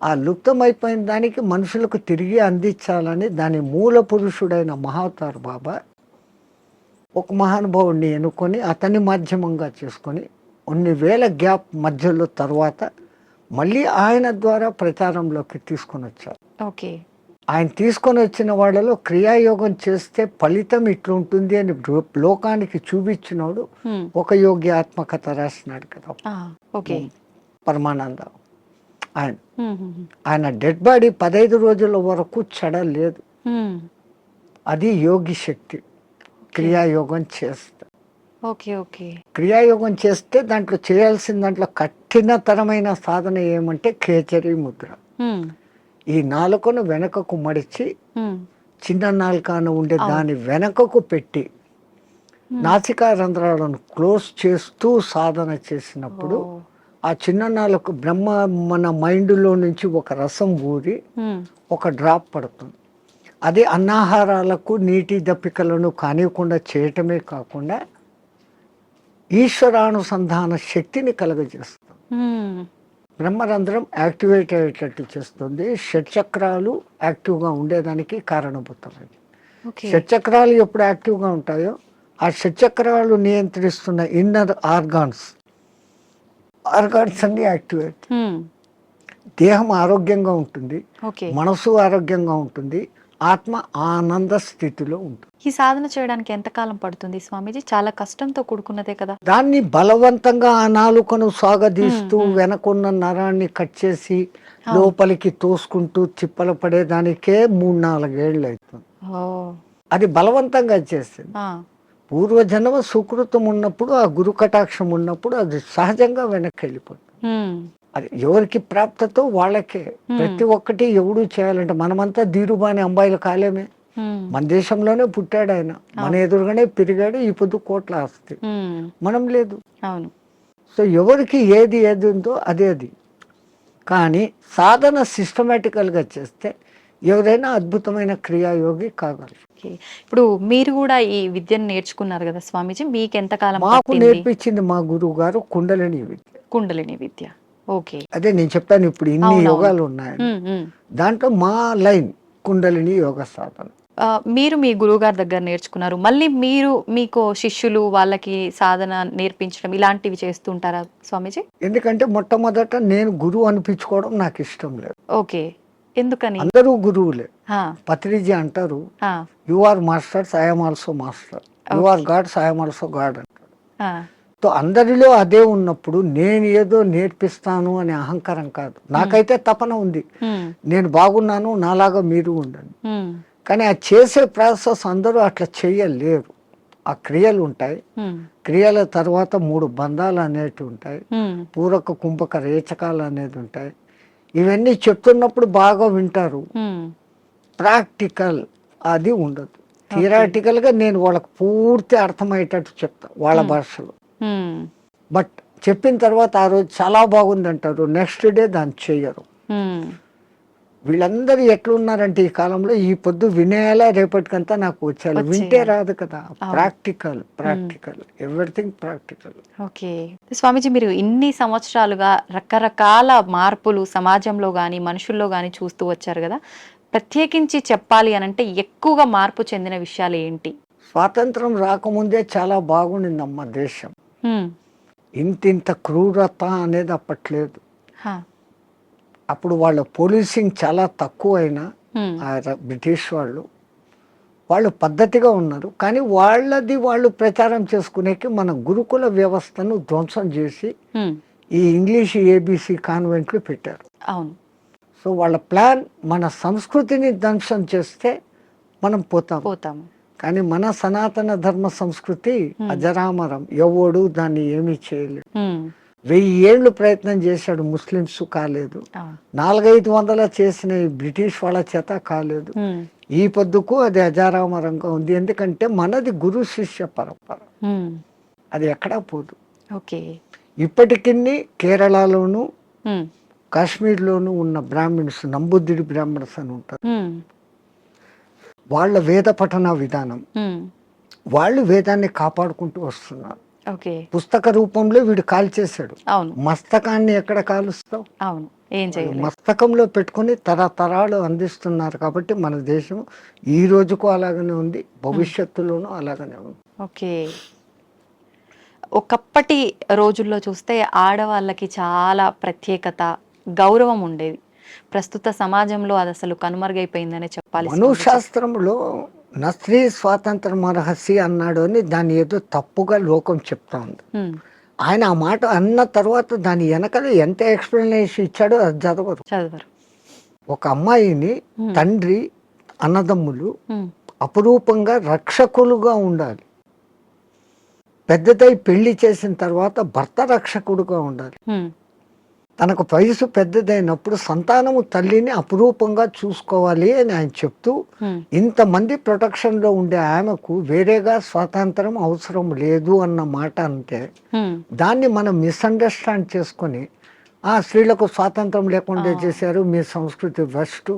B: ఆ లుప్తమైపోయిన దానికి మనుషులకు తిరిగి అందించాలని దాని మూల పురుషుడైన మహావతార్ బాబా ఒక మహానుభావుడిని ఎన్నుకొని అతని మాధ్యమంగా చేసుకొని కొన్ని వేల గ్యాప్ మధ్యలో తర్వాత మళ్ళీ ఆయన ద్వారా ప్రచారంలోకి తీసుకొని వచ్చారు.
A: ఓకే.
B: ఆయన తీసుకొని వచ్చిన వాళ్ళలో క్రియాయోగం చేస్తే ఫలితం ఇట్లుంటుంది అని లోకానికి చూపించినోడు ఒక యోగి ఆత్మకథ రాసినాడు కదా, పరమానంద. ఆయన డెడ్ బాడీ 15 రోజుల వరకు చెడలేదు. అది యోగి శక్తి. క్రియాయోగం చేస్తే క్రియాయోగం చేస్తే దాంట్లో చేయాల్సిన దాంట్లో కఠినతరమైన సాధన ఏమంటే ఖేచరీ ముద్ర. ఈ నాలుకను వెనకకు మడిచి చిన్న నాలుకను ఉండే దాని వెనకకు పెట్టి నాసికా రంధ్రాలను క్లోజ్ చేస్తూ సాధన చేసినప్పుడు ఆ చిన్న నాలుక బ్రహ్మ మన మైండ్లో నుంచి ఒక రసం ఊరి ఒక డ్రాప్ పడుతుంది. అది అన్నాహారాలకు నీటి దప్పికలను కానివ్వకుండా చేయటమే కాకుండా ఈశ్వరానుసంధాన శక్తిని కలగజేస్తుంది. బ్రహ్మరంధ్రం యాక్టివేట్ అయ్యేటట్టు చేస్తుంది. షట్చక్రాలు యాక్టివ్గా ఉండేదానికి కారణభూతమైంది. షట్చక్రాలు ఎప్పుడు యాక్టివ్గా ఉంటాయో ఆ షట్చక్రాలు నియంత్రిస్తున్న ఇన్నర్ ఆర్గాన్స్ అన్ని యాక్టివేట్. దేహం ఆరోగ్యంగా ఉంటుంది, మనసు ఆరోగ్యంగా ఉంటుంది, ఆత్మ ఆనంద స్థితిలో ఉంటుంది.
A: ఈ సాధన చేయడానికి ఎంత కాలం పడుతుంది స్వామీజీ? చాలా కష్టంతో కూడుకున్నదే కదా.
B: దాన్ని బలవంతంగా ఆ నాలుకను సాగదీస్తూ వెనకున్న నరాన్ని కట్ చేసి లోపలికి తోసుకుంటూ తిప్పలు పడేదానికే 3-4 ఏళ్ళు అవుతుంది. అది బలవంతంగా చేసింది. పూర్వజన్మ సుకృతం ఉన్నప్పుడు ఆ గురు కటాక్షం ఉన్నప్పుడు అది సహజంగా వెనక్కి వెళ్ళిపోతుంది. అది ఎవరికి ప్రాప్తతో వాళ్ళకే. ప్రతి ఒక్కటి ఎవడు చేయాలంటే మనమంతా ధీరుబాని అంబాయిలు కాలేమే. మన దేశంలోనే పుట్టాడు ఆయన, మన ఎదురుగానే పెరిగాడు, ఈ పొద్దు కోట్ల ఆస్తి, మనం లేదు.
A: అవును.
B: సో ఎవరికి ఏది ఉందో అదే అది. కానీ సాధన సిస్టమేటికల్గా చేస్తే ఎవరైనా అద్భుతమైన క్రియాయోగి కాగలరు.
A: ఇప్పుడు మీరు కూడా ఈ విద్యను నేర్చుకున్నారు కదా స్వామీజీ, మీకు ఎంతకాలం
B: మాకు
A: పట్టింది?
B: నేర్పించింది మా గురువు గారు కుండలిని విద్య.
A: కుండలిని విద్య. ఓకే.
B: అదే నేను చెప్పాను ఇప్పుడు ఇన్ని
A: అవునవును.
B: యోగాలు ఉన్నాయని. దాంట్లో మా లైన్ కుండలిని యోగ సాధన.
A: మీరు మీ గురువు గారి దగ్గర నేర్చుకున్నారు, మళ్ళీ మీరు మీకు శిష్యులు వాళ్ళకి సాధన నేర్పించడం ఇలాంటివి చేస్తుంటారా స్వామీజీ?
B: ఎందుకంటే మొట్టమొదట నేను గురువు అనిపించుకోవడం నాకు ఇష్టం లేదు.
A: ఓకే. ఎందుకని?
B: అందరూ గురువులే.
A: హా,
B: పత్రిజీ అంటారు,
A: హా,
B: you are masters, I'm also master, you are gods, I'm also god అంటారు.
A: హా,
B: సో అందరిలో అదే ఉన్నప్పుడు నేను ఏదో నేర్పిస్తాను అనే అహంకారం కాదు. నాకైతే తపన ఉంది, నేను బాగున్నాను, నాలాగా మీరు ఉండండి. కానీ ఆ చేసే ప్రాసెస్ అందరూ అట్లా చేయలేరు. ఆ క్రియలు ఉంటాయి, క్రియల తర్వాత 3 బంధాలు అనేవి ఉంటాయి, పూరక కుంభక రేచకాలు అనేది ఉంటాయి. ఇవన్నీ చెప్తున్నప్పుడు బాగా వింటారు, ప్రాక్టికల్ అది ఉండదు. థియరాటికల్గా నేను వాళ్ళకి పూర్తి అర్థమయ్యేటట్టు చెప్తా వాళ్ళ భాషలో. బట్ చెప్పిన తర్వాత ఆ రోజు చాలా బాగుంది అంటారు, నెక్స్ట్ డే దాన్ని చెయ్యరు. వీళ్ళందరూ ఎట్లున్నారంటే ఈ కాలంలో ఈ పొద్దు వినేయాలా, రేపటికంతా నాకు వచ్చేయాలి. వింటే రాదు కదా. Practical, everything practical.
A: ఓకే. స్వామీజీ, మీరు ఇన్ని సంవత్సరాలుగా రకరకాల మార్పులు సమాజంలో కానీ మనుషుల్లో కానీ చూస్తూ వచ్చారు కదా, ప్రత్యేకించి చెప్పాలి అనంటే ఎక్కువగా మార్పు చెందిన విషయాలు ఏంటి?
B: స్వాతంత్రం రాకముందే చాలా బాగుండిందమ్మ దేశం. ఇంత క్రూరత అనేది అప్పట్లేదు. అప్పుడు వాళ్ళ పోలీసింగ్ చాలా తక్కువ అయినా బ్రిటిష్ వాళ్ళు పద్ధతిగా ఉన్నారు. కానీ వాళ్ళది వాళ్ళు ప్రచారం చేసుకునేకి మన గురుకుల వ్యవస్థను ధ్వంసం చేసి ఈ ఇంగ్లీష్ ఏబిసి కాన్వెంట్లు పెట్టారు.
A: అవును.
B: సో వాళ్ళ ప్లాన్ మన సంస్కృతిని ధ్వంసం చేస్తే మనం పోతాము. కానీ మన సనాతన ధర్మ సంస్కృతి అజరామరం, ఎవడు దాన్ని ఏమీ చేయలేదు. 1000 ఏళ్ళు ప్రయత్నం చేశాడు ముస్లిమ్స్, కాలేదు. 400-500 చేసిన బ్రిటిష్ వాళ్ళ చేత కాలేదు. ఈ పొద్దుకు అది అజరామరంగా ఉంది. ఎందుకంటే మనది గురు శిష్య పరంపర, అది ఎక్కడా పోదు. ఇప్పటికి కేరళలోను కాశ్మీర్లోను ఉన్న బ్రాహ్మిన్స్, నంబుద్ధిడి బ్రాహ్మణ్స్ అని ఉంటారు. వాళ్ళ వేద పఠన విధానం, వాళ్ళు వేదాన్ని కాపాడుకుంటూ వస్తున్నారు. పుస్తక రూపంలో వీడు కాల్చేశాడు. మస్తకాన్ని ఎక్కడ కాలుస్తావు? మస్తకంలో పెట్టుకుని తరతరాలు అందిస్తున్నారు. కాబట్టి మన దేశం ఈ రోజుకు అలాగనే ఉంది, భవిష్యత్తులోనూ అలాగనే ఉంది.
A: ఓకే. ఒకప్పటి రోజుల్లో చూస్తే ఆడవాళ్ళకి చాలా ప్రత్యేకత, గౌరవం ఉండేది. ప్రస్తుత సమాజంలో అది అసలు కనుమరుగైపోయిందనే చెప్పాలి.
B: మనుశాస్త్రంలో నా స్త్రీ స్వాతంత్రం రహస్య అన్నాడు అని దాన్ని ఏదో తప్పుగా లోకం చెప్తా ఉంది. ఆయన ఆ మాట అన్న తర్వాత దాని వెనకాల ఎంత ఎక్స్ప్లెనేషన్ ఇచ్చాడో అది చదవరు. ఒక అమ్మాయిని తండ్రి, అన్నదమ్ములు అపురూపంగా రక్షకులుగా ఉండాలి. పెద్దదై పెళ్లి చేసిన తర్వాత భర్త రక్షకుడుగా ఉండాలి. తనకు వయసు పెద్దదైనప్పుడు సంతానము తల్లిని అపురూపంగా చూసుకోవాలి అని ఆయన చెప్తూ, ఇంతమంది ప్రొటెక్షన్లో ఉండే ఆమెకు వేరేగా స్వాతంత్రం అవసరం లేదు అన్న మాట అంటే దాన్ని మనం మిస్అండర్స్టాండ్ చేసుకొని ఆ స్త్రీలకు స్వాతంత్రం లేకుండా చేశారు, మీ సంస్కృతి వెస్ట్,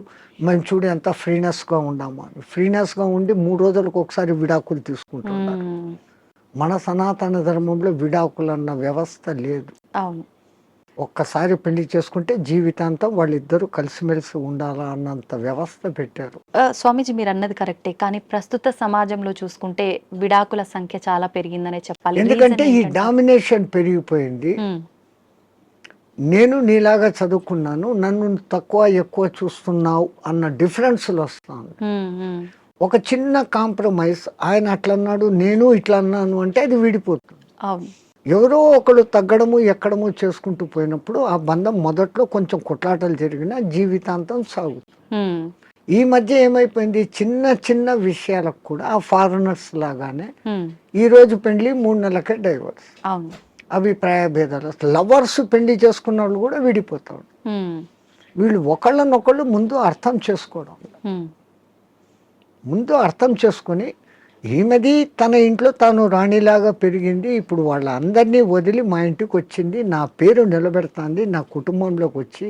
B: మేము చూడు ఎంత ఫ్రీనెస్గా ఉన్నాము అని. ఫ్రీనెస్గా ఉండి 3 రోజులకు ఒకసారి విడాకులు తీసుకుంటున్నారు. మన సనాతన ధర్మంలో విడాకులు అన్న వ్యవస్థ లేదు. ఒక్కసారి పెళ్లి చేసుకుంటే జీవితాంతం వాళ్ళిద్దరూ కలిసిమెలిసి ఉండాలా అన్నంత వ్యవస్థ పెట్టారు.
A: స్వామీజీ, మీరు అన్నది కరెక్టే, కానీ ప్రస్తుత సమాజంలో చూసుకుంటే విడాకుల సంఖ్య చాలా పెరిగిందనే చెప్పాలి.
B: ఎందుకంటే ఈ డామినేషన్ పెరిగిపోయింది. నేను నీలాగా చదువుకున్నాను, నన్ను తక్కువ ఎక్కువ చూస్తున్నావు అన్న డిఫరెన్స్లు వస్తాను. ఒక చిన్న కాంప్రమైజ్, ఆయన అట్లా అన్నాడు, నేను ఇట్లా అన్నాను అంటే అది విడిపోతుంది. ఎవరో ఒకడు తగ్గడము ఎక్కడము చేసుకుంటూ పోయినప్పుడు ఆ బంధం మొదట్లో కొంచెం కొట్లాటలు జరిగినా జీవితాంతం సాగుతుంది. ఈ మధ్య ఏమైపోయింది, చిన్న చిన్న విషయాలకు కూడా ఆ ఫారినర్స్ లాగానే ఈ రోజు పెళ్లి 3 నెలలకే డైవర్స్,
A: అవును.
B: అభిప్రాయ భేదాలు. లవర్స్ పెళ్లి చేసుకున్న వాళ్ళు కూడా విడిపోతారు. వీళ్ళు ఒకళ్ళనొకళ్ళు ముందు అర్థం చేసుకోవడం, ముందు అర్థం చేసుకొని ఈమెది తన ఇంట్లో తాను రాణిలాగా పెరిగింది, ఇప్పుడు వాళ్ళందరినీ వదిలి మా ఇంటికి వచ్చింది, నా పేరు నిలబెడుతుంది నా కుటుంబంలోకి వచ్చి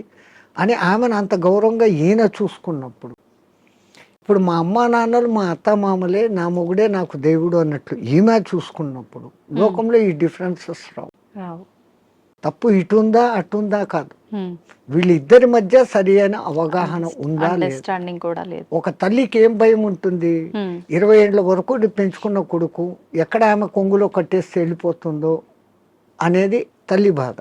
B: అని ఆమెను అంత గౌరవంగా ఈయన చూసుకున్నప్పుడు, ఇప్పుడు మా అమ్మా నాన్నలు మా అత్త మామలే, నా మొగుడే నాకు దేవుడు అన్నట్లు ఈమె చూసుకున్నప్పుడు లోకంలో ఈ డిఫరెన్సెస్ రావు. తప్పు ఇటుందా అటుందా కాదు, వీళ్ళిద్దరి మధ్య సరి అయిన అవగాహన ఉందా లేదు. ఒక తల్లికి ఏం భయం ఉంటుంది, 20 ఏళ్ళ వరకు పెంచుకున్న కొడుకు ఎక్కడ ఆమె కొంగులో కట్టేసి వెళ్ళిపోతుందో అనేది తల్లి బాధ.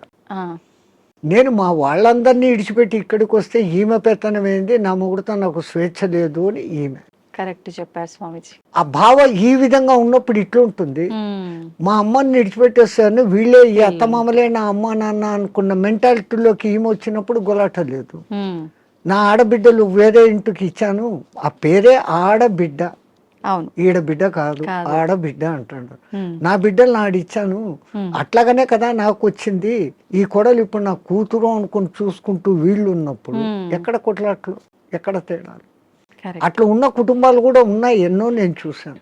B: నేను మా వాళ్ళందరినీ ఇడిచిపెట్టి ఇక్కడికి వస్తే ఈమె పెత్తనం ఏంది, నా మొగుడుతో నాకు స్వేచ్ఛ లేదు అని ఈమె.
A: కరెక్ట్ చెప్పారు స్వామిజీ.
B: ఆ భావ ఈ విధంగా ఉన్నప్పుడు ఇట్లుంటుంది. మా అమ్మని విడిచిపెట్టేస్తాను, వీళ్ళే ఈ అత్తమామలే నా అమ్మ నాన్న అనుకున్న మెంటాలిటీలోకి ఈమె వచ్చినప్పుడు గొలాట లేదు. నా ఆడబిడ్డలు వేరే ఇంటికి ఇచ్చాను, ఆ పేరే ఆడబిడ్డ, ఈడ బిడ్డ కాదు ఆడబిడ్డ అంటాడు. నా బిడ్డలు నాడిచ్చాను, అట్లాగనే కదా నాకు వచ్చింది. ఈ కొడలు ఇప్పుడు నా కూతురు అనుకుని చూసుకుంటూ వీళ్ళు ఉన్నప్పుడు ఎక్కడ కొట్లాట్లు, ఎక్కడ తేడాలు? అట్లా ఉన్న కుటుంబాలు కూడా ఉన్నాయి, ఎన్నో నేను చూశాను.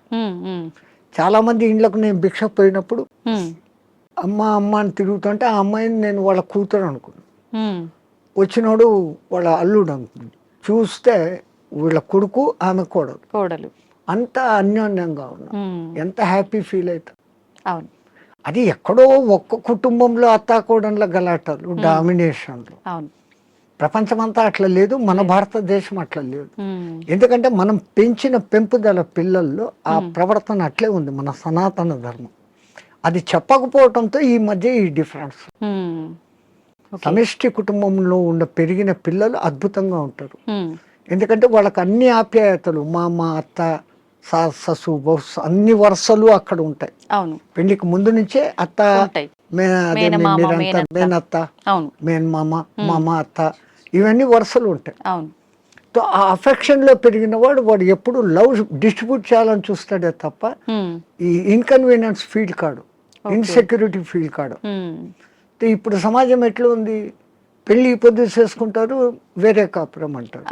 B: చాలా మంది ఇండ్లకు నేను భిక్ష పోయినప్పుడు అమ్మ అమ్మ అని తిరుగుతుంటే ఆ అమ్మాయిని నేను వాళ్ళ కూతురు అనుకున్నాను, వచ్చినోడు వాళ్ళ అల్లుడు అనుకున్నాను. చూస్తే వీళ్ళ కొడుకు ఆమె కోడలు, అంత అన్యోన్యంగా ఉన్నా, ఎంత హ్యాపీ ఫీల్ అవుతాం.
A: అవును,
B: అది ఎక్కడో ఒక్క కుటుంబంలో అత్తాకోడన్ల గలాటలు, డామినేషన్లు.
A: అవును,
B: ప్రపంచం అంతా అట్లా లేదు, మన భారతదేశం అట్లా లేదు. ఎందుకంటే మనం పెంచిన పెంపుదల పిల్లల్లో ఆ ప్రవర్తన అట్లే ఉంది, మన సనాతన ధర్మం. అది చెప్పకపోవడంతో ఈ మధ్య ఈ డిఫరెన్స్. సమిష్టి కుటుంబంలో పెరిగిన పిల్లలు అద్భుతంగా ఉంటారు, ఎందుకంటే వాళ్ళకి అన్ని ఆప్యాయతలు, మా అత్త ససు అన్ని వరుసలు అక్కడ ఉంటాయి. పెళ్లికి ముందు నుంచే అత్త, మేనత్త, మేనమామ, మామ, అత్త, ఇవన్నీ వరుసలు ఉంటాయి. సో ఆ అఫెక్షన్ లో పెరిగిన వాడు ఎప్పుడు లవ్ డిస్ట్రిబ్యూట్ చేయాలని చూస్తాడే తప్ప ఈ ఇన్కన్వీనియన్స్ ఫీల్ కాడు, ఇన్సెక్యూరిటీ ఫీల్ కాడు. ఇప్పుడు సమాజం ఎట్లా ఉంది, పెళ్లి పొద్దు చేసుకుంటారు, వేరే కాపురం అంటారు.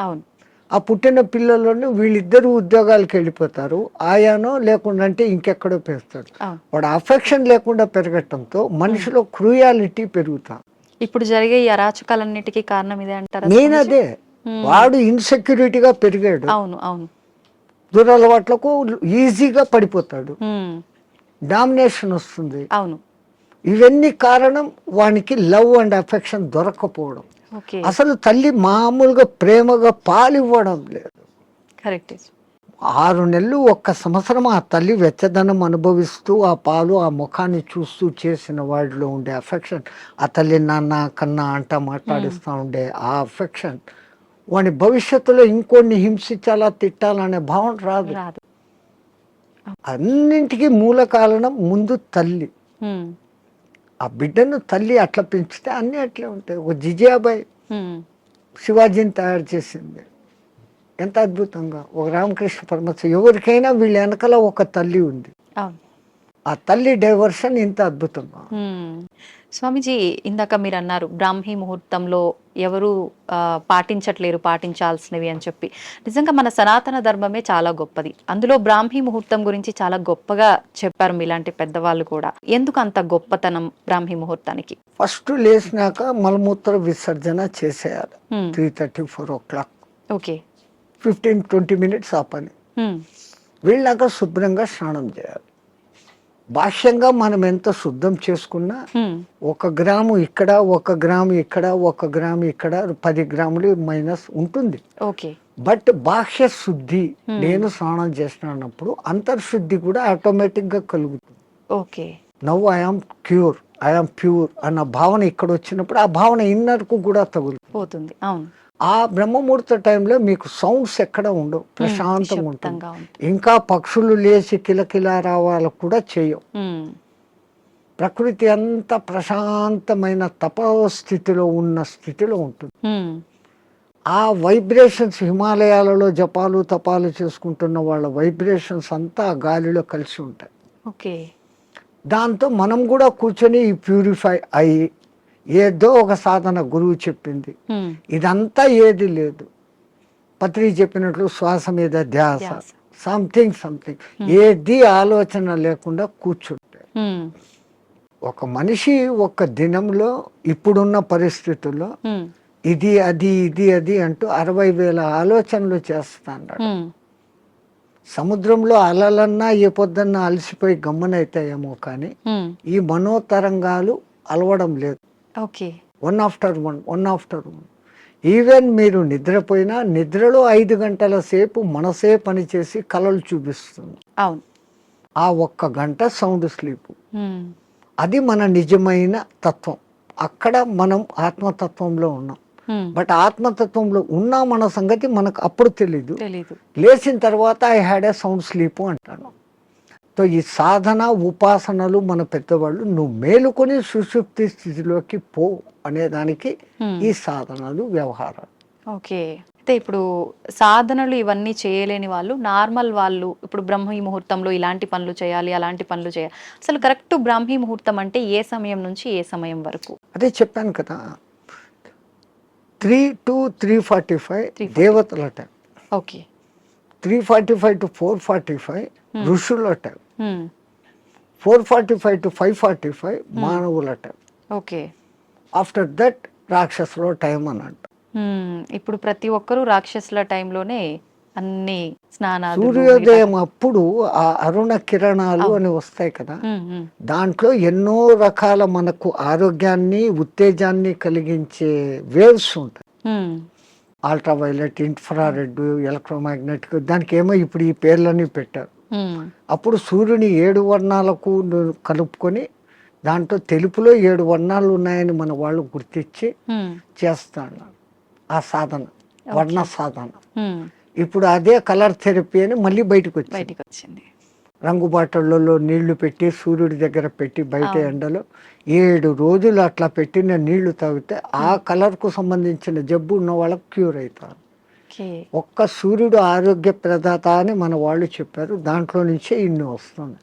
B: ఆ పుట్టిన పిల్లలను వీళ్ళిద్దరు ఉద్యోగాలకు వెళ్ళిపోతారు, ఆయానో లేకుండా అంటే ఇంకెక్కడో పెంచుతాడు. వాడు అఫెక్షన్ లేకుండా పెరగటంతో మనిషిలో క్రూయాలిటీ పెరుగుతా.
A: ఇప్పుడు జరిగే ఈ అరాచకాలన్నిటికీ కారణం ఇదే అంటారా?
B: నేను అదే, వాడు ఇన్సెక్యూరిటీగా పెరిగాడు,
A: అవును అవును,
B: దురలవాట్లకు ఈజీగా పడిపోతాడు, డామినేషన్ వస్తుంది.
A: అవును,
B: ఇవన్నీ కారణం వానికి లవ్ అండ్ అఫెక్షన్ దొరకపోవడం. అసలు తల్లి మామూలుగా ప్రేమగా పాలు ఇవ్వడం లేదు. 6 నెలలు 1 సంవత్సరం ఆ తల్లి వెచ్చదనం అనుభవిస్తూ ఆ పాలు ఆ ముఖాన్ని చూస్తూ చేసిన వాడిలో ఉండే అఫెక్షన్, ఆ తల్లి నాన్న కన్నా అంట మాట్లాడిస్తూ ఉండే ఆ అఫెక్షన్ వాడి భవిష్యత్తులో ఇంకొన్ని హింసించాలా తిట్టాలనే భావన రాదు. అన్నింటికీ మూల కారణం ముందు తల్లి. ఆ బిడ్డను తల్లి అట్లా పెంచితే అన్నీ అట్లే ఉంటాయి. ఒక జిజియాబాయి శివాజీని తయారు చేసింది ఎంత అద్భుతంగా, ఒక రామకృష్ణ పరమహంస, ఎవరికైనా వీళ్ళ వెనకాల ఒక తల్లి ఉంది. ఆ తల్లి డైవర్షన్ ఇంత అద్భుతంగా.
A: స్వామిజీ, ఇందాక మీరు అన్నారు బ్రాహ్మీ ముహూర్తంలో ఎవరు పాటించట్లేరు పాటించాల్సినవి అని చెప్పి. నిజంగా మన సనాతన ధర్మమే చాలా గొప్పది, అందులో బ్రాహ్మీ ముహూర్తం గురించి చాలా గొప్పగా చెప్పారు మీలాంటి పెద్దవాళ్ళు కూడా. ఎందుకు అంత గొప్పతనం బ్రాహ్మీ ముహూర్తానికి?
B: ఫస్ట్ లేచినాక మలమూత్ర విసర్జన చేసేయాలి 3:30-4 o'clock.
A: ఓకే,
B: 15-20 minutes ఆ పని. వెళ్ళాక శుభ్రంగా స్నానం చేయాలి. బాహ్యంగా మనం ఎంత శుద్ధం చేసుకున్నా 1 గ్రాము ఇక్కడ 1 గ్రాము ఇక్కడ 1 గ్రాము ఇక్కడ 10 గ్రాములు మైనస్ ఉంటుంది. బట్ బాహ్య శుద్ధి, నేను స్నానం చేసినప్పుడు అంతర్శుద్ధి కూడా ఆటోమేటిక్ గా కలుగుతుంది. Now I am cure, I am pure అన్న భావన ఇక్కడ వచ్చినప్పుడు ఆ భావన ఇన్నర్ కు కూడా తగులుతుంది. ఆ బ్రహ్మముహూర్త టైంలో మీకు సౌండ్స్ ఎక్కడ ఉండవు, ప్రశాంతంగా ఉంటుంది. ఇంకా పక్షులు లేచి కిలకిల రావాలు కూడా చేయవు. ప్రకృతి అంతా ప్రశాంతమైన తపస్థితిలో ఉన్న స్థితిలో ఉంటుంది. ఆ వైబ్రేషన్స్ హిమాలయాలలో జపాలు తపాలు చేసుకుంటున్న వాళ్ళ వైబ్రేషన్స్ అంతా ఆ గాలిలో కలిసి ఉంటాయి.
A: ఓకే.
B: దాంతో మనం కూడా కూర్చొని ఈ ప్యూరిఫై అయ్యి ఏదో ఒక సాధన గురువు చెప్పింది ఇదంతా ఏది లేదు. పత్రి చెప్పినట్లు శ్వాస మీద ధ్యాస, సంథింగ్ ఏది ఆలోచన లేకుండా కూర్చుంటే ఒక మనిషి ఒక దినంలో ఇప్పుడున్న పరిస్థితుల్లో ఇది అది అంటూ 60,000 ఆలోచనలు చేస్తాడు. సముద్రంలో అలలన్నా ఏ పొద్దున్నా అలసిపోయి గమ్మనైతాయేమో కానీ ఈ మనోతరంగాలు అలవడం లేదు.
A: Okay.
B: One after one. Even మీరు నిద్రపోయినా నిద్రలో 5 గంటల సేపు మనసే పనిచేసి కలలు చూపిస్తుంది.
A: అవును.
B: ఆ 1 గంట సౌండ్ స్లీప్. అది మన నిజమైన తత్వం. అక్కడ మనం ఆత్మతత్వంలో ఉన్నాం. బట్ ఆత్మతత్వంలో ఉన్నా మన సంగతి మనకు అప్పుడు తెలీదు. లేచిన తర్వాత I had a sound sleep అంటాను. సో ఈ సాధన ఉపాసనలు మన పెద్దవాళ్ళు నువ్వు మేలుకొని సుషుప్తి స్థితిలోకి పో అనేదానికి ఈ సాధనలు వ్యవహారాలు.
A: ఓకే. అయితే ఇప్పుడు సాధనలు ఇవన్నీ చేయలేని వాళ్ళు, నార్మల్ వాళ్ళు ఇప్పుడు బ్రహ్మీ ముహూర్తంలో ఇలాంటి పనులు చేయాలి, అలాంటి పనులు చేయాలి, అసలు కరెక్ట్ బ్రహ్మీ ముహూర్తం అంటే ఏ సమయం నుంచి ఏ సమయం వరకు?
B: అదే చెప్పాను కదా, 3 to 3:45 దేవతల టైం.
A: ఓకే.
B: 3:45 to 4:45 ఋషుల టైం. 4:45 to 5:45 మానవుల టైం.
A: ఓకే.
B: ఆఫ్టర్ దట్ రాక్షసుల టైం అన్నట్టు.
A: ఇప్పుడు ప్రతి ఒక్కరూ రాక్షసుల టైంలోనే అన్ని స్నానాలు.
B: సూర్యోదయం అప్పుడు ఆ అరుణ కిరణాలు అని వస్తాయి కదా, దాంట్లో ఎన్నో రకాల మనకు ఆరోగ్యాన్ని ఉత్తేజాన్ని కలిగించే వేవ్స్ ఉంటాయి. అల్ట్రావైలెట్, ఇన్ఫ్రారెడ్, ఎలక్ట్రోమాగ్నెటిక్, దానికి ఏమో ఇప్పుడు ఈ పేర్లన్నీ పెట్టారు. అప్పుడు సూర్యుని 7 వర్ణాలకు కలుపుకొని దాంట్లో తెలుపులో 7 వర్ణాలు ఉన్నాయని మన వాళ్ళు గుర్తించి చేస్తాను ఆ సాధన, వర్ణ సాధన. ఇప్పుడు అదే కలర్ థెరపీ అని మళ్ళీ బయటకు వచ్చింది. రంగు బాటళ్ళలో నీళ్లు పెట్టి సూర్యుడి దగ్గర పెట్టి బయట ఎండలో 7 రోజులు అట్లా పెట్టిన నీళ్లు తాగితే ఆ కలర్కు సంబంధించిన జబ్బు ఉన్న వాళ్ళకి క్యూర్ అవుతారు. ఒక్క సూర్యుడు ఆరోగ్య ప్రదాత అని మన వాళ్ళు చెప్పారు. దాంట్లో నుంచే ఇన్ని వస్తుంది.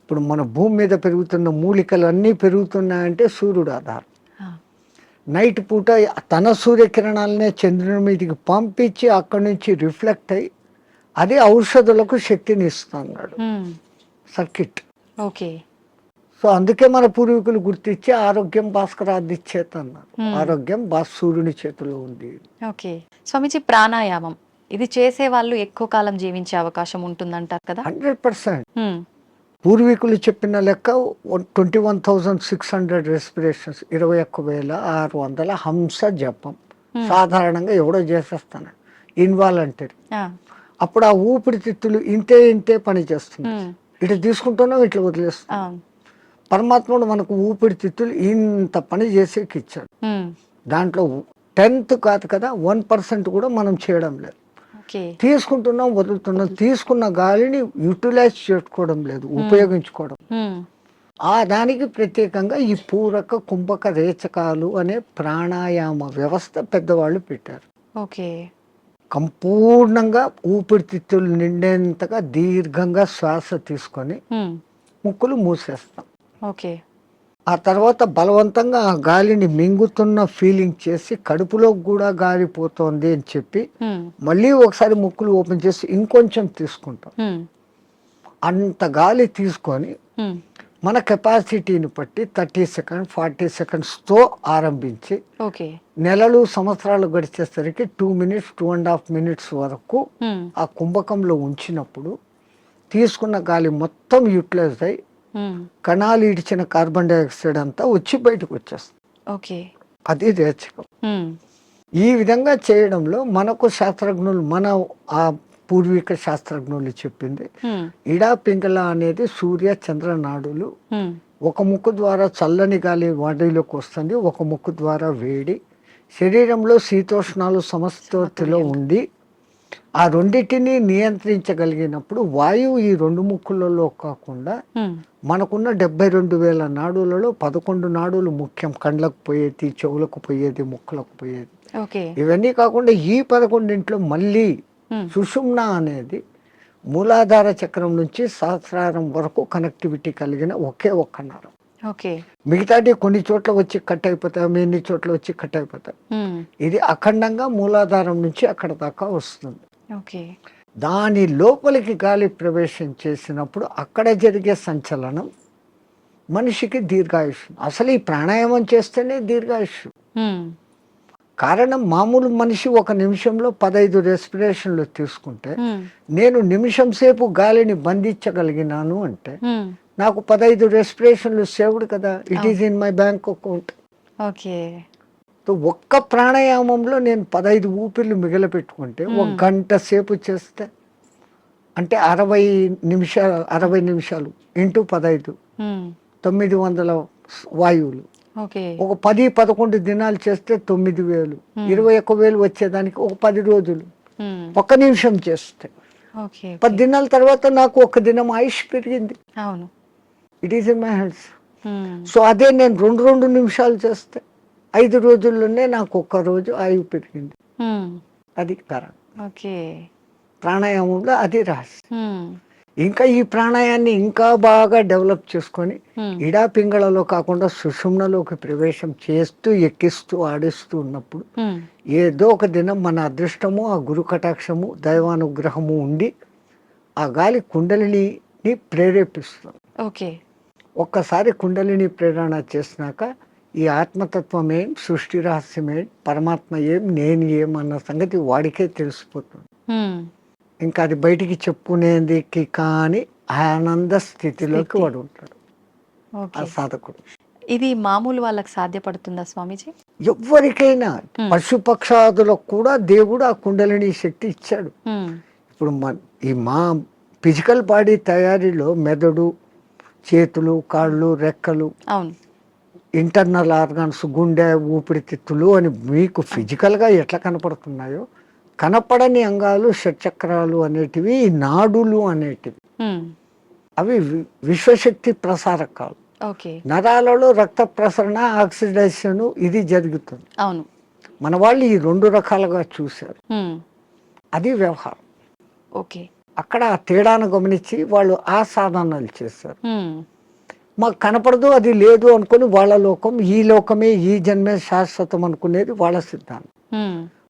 B: ఇప్పుడు మన భూమి మీద పెరుగుతున్న మూలికలు అన్నీ పెరుగుతున్నాయంటే సూర్యుడు ఆధారం. నైట్ పూట తన సూర్యకిరణాలనే చంద్రుని మీదకి పంపించి అక్కడి నుంచి రిఫ్లెక్ట్ అయ్యి అది ఔషధులకు శక్తిని ఇస్తున్నాడు సర్కిట్.
A: ఓకే.
B: సో అందుకే మన పూర్వీకులు గుర్తించి ఆరోగ్యం భాస్కరాది చేత అన్నారు. ఆరోగ్యం సూర్యుని చేతిలో ఉంది.
A: ఓకే. స్వామిజీ, ప్రాణాయామం ఇది చేసే వాళ్ళు ఎక్కువ కాలం జీవించే అవకాశం ఉంటుందంటారు కదా?
B: 100%. పూర్వీకులు చెప్పిన లెక్క 21,600 రెస్పిరేషన్స్, 21,600 హంస జపం సాధారణంగా ఎవడో చేసేస్తాను ఇన్వాలంటరీ. అప్పుడు ఆ ఊపిరితిత్తులు ఇంతే పని చేస్తుంది. ఇట్లా తీసుకుంటున్నాం, ఇట్లా వదిలేస్తున్నాం. పరమాత్ముడు మనకు ఊపిరితిత్తులు ఇంత పని చేసేకి ఇచ్చాడు. దాంట్లో 10th కాదు కదా, 1% కూడా మనం చేయడం లేదు. తీసుకుంటున్నాం, వదులుతున్నాం. తీసుకున్న గాలిని యూటిలైజ్ చేసుకోవడం లేదు, ఉపయోగించుకోవడం. ఆ దానికి ప్రత్యేకంగా ఈ పూరక కుంభక రేచకాలు అనే ప్రాణాయామ వ్యవస్థ పెద్దవాళ్ళు పెట్టారు.
A: ఓకే.
B: సంపూర్ణంగా ఊపిరితిత్తులు నిండేంతగా దీర్ఘంగా శ్వాస తీసుకొని ముక్కులు మూసేస్తాం.
A: ఓకే.
B: ఆ తర్వాత బలవంతంగా ఆ గాలిని మింగుతున్న ఫీలింగ్ చేసి కడుపులో కూడా గాలి పోతోంది అని చెప్పి మళ్ళీ ఒకసారి ముక్కులు ఓపెన్ చేసి ఇంకొంచెం తీసుకుంటాం. అంత గాలి తీసుకొని మన కెపాసిటీని బట్టి 30 సెకండ్స్ 40 సెకండ్స్తో ఆరంభించి నెలలు సంవత్సరాలు గడిచేసరికి 2 minutes 2.5 minutes వరకు ఆ కుంభకంలో ఉంచినప్పుడు తీసుకున్న గాలి మొత్తం యూటిలైజ్ అయ్యి కణాలు ఇడిచిన కార్బన్ డైఆక్సైడ్ అంతా వచ్చి బయటకు వచ్చేస్తుంది. అది రేచకం. ఈ విధంగా చేయడంలో మనకు శాస్త్రజ్ఞులు, మన ఆ పూర్వీక శాస్త్రజ్ఞులు చెప్పింది ఇడా పింగళ అనేది సూర్య చంద్ర నాడులు. ఒక ముక్కు ద్వారా చల్లని గాలి బాడీలోకి వస్తుంది, ఒక ముక్కు ద్వారా వేడి. శరీరంలో శీతోష్ణాలు సమస్థితిలో ఉండి ఆ రెండింటిని నియంత్రించగలిగినప్పుడు వాయువు ఈ 2 ముక్కులలో కాకుండా మనకున్న 72,000 నాడులలో 11 నాడులు ముఖ్యం. కండ్లకు పోయేది, చెవులకు పోయేది, ముక్కులకు పోయేది.
A: ఓకే.
B: ఇవన్నీ కాకుండా ఈ 11 మళ్ళీ సుషుమ్న అనేది మూలాధార చక్రం నుంచి సహస్రారం వరకు కనెక్టివిటీ కలిగిన ఒకే ఒక్క నరం.
A: ఓకే.
B: మిగతాది కొన్ని చోట్ల వచ్చి కట్ అయిపోతాయి, ఎన్ని చోట్ల వచ్చి కట్ అయిపోతాయి. ఇది అఖండంగా మూలాధారం నుంచి అక్కడ దాకా వస్తుంది.
A: ఓకే.
B: దాని లోపలికి గాలి ప్రవేశం చేసినప్పుడు అక్కడ జరిగే సంచలనం మనిషికి దీర్ఘాయుష్. అసలు ఈ ప్రాణాయామం చేస్తేనే దీర్ఘాయుష్. కారణం మామూలు మనిషి ఒక నిమిషంలో 15 రెస్పిరేషన్లు తీసుకుంటే నేను నిమిషం సేపు గాలిని బంధించగలిగినాను అంటే నాకు 15 రెస్పిరేషన్లు సేవ్డ్ కదా. It is in my bank account.
A: Okay.
B: ఒక్క ప్రాణాయామంలో నేను 15 ఊపిర్లు మిగిలి పెట్టుకుంటే 1 గంట సేపు చేస్తే అంటే 60 నిమిషాలు ఇంటూ 15 900 వాయువులు. ఒక 10-11 దినాలు చేస్తే 9,000, 21,000 వచ్చేదానికి ఒక 10 రోజులు 1 నిమిషం చేస్తే 10 దినాల తర్వాత నాకు 1 దినం ఆయుష్ పెరిగింది. It is in my hands. So అదే నేను 2 నిమిషాలు చేస్తే 5 రోజుల్లోనే నాకు 1 రోజు ఆయువు పెరిగింది. అది కారణం. ప్రాణాయామంలో అది రహస్యం. ఇంకా ఈ ప్రాణాయాన్ని ఇంకా బాగా డెవలప్ చేసుకొని ఇడా పింగళలో కాకుండా సుషుమ్నలోకి ప్రవేశం చేస్తూ ఎక్కిస్తూ ఆడిస్తూ ఉన్నప్పుడు ఏదో ఒక దినం మన అదృష్టము, ఆ గురు కటాక్షము, దైవానుగ్రహము ఉండి ఆ గాలి కుండలిని ప్రేరేపిస్తుంది. ఒక్కసారి కుండలిని ప్రేరణ చేసినాక ఈ ఆత్మతత్వం ఏం, సృష్టి రహస్యం ఏం, పరమాత్మ ఏం, నేను ఏం అన్న సంగతి వాడికే తెలిసిపోతుంది. ఇంకా అది బయటికి చెప్పుకునేందుకు కానీ ఆనంద స్థితిలోకి వాడు ఉంటాడు ఆ సాధకుడు.
A: ఇది మామూలు వాళ్ళకి సాధ్యపడుతుందా స్వామీజీ?
B: ఎవరికైనా, పశుపక్షాదులకు కూడా దేవుడు ఆ కుండలిని శక్తి ఇచ్చాడు. ఇప్పుడు మా ఫిజికల్ బాడీ తయారీలో మెదడు, చేతులు, కాళ్ళు, రెక్కలు, ఇంటర్నల్ ఆర్గాన్స్, గుండె, ఊపిరితిత్తులు అని మీకు ఫిజికల్గా ఎట్లా కనపడుతున్నాయో కనపడని అంగాలు, షట్చక్రాలు అనేటివి, నాడులు అనేటివి, అవి విశ్వశక్తి ప్రసారకాలు. నరాలలో రక్త ప్రసరణ, ఆక్సిడేషన్ ఇది జరుగుతుంది. మన వాళ్ళు ఈ 2 రకాలుగా చూశారు. అది వ్యవహారం. అక్కడ ఆ తేడాను గమనించి వాళ్ళు ఆ సాధనాలు చేశారు. మాకు కనపడదు, అది లేదు అనుకుని వాళ్ళ లోకం, ఈ లోకమే, ఈ జన్మే శాశ్వతం అనుకునేది వాళ్ళ సిద్ధాంతం.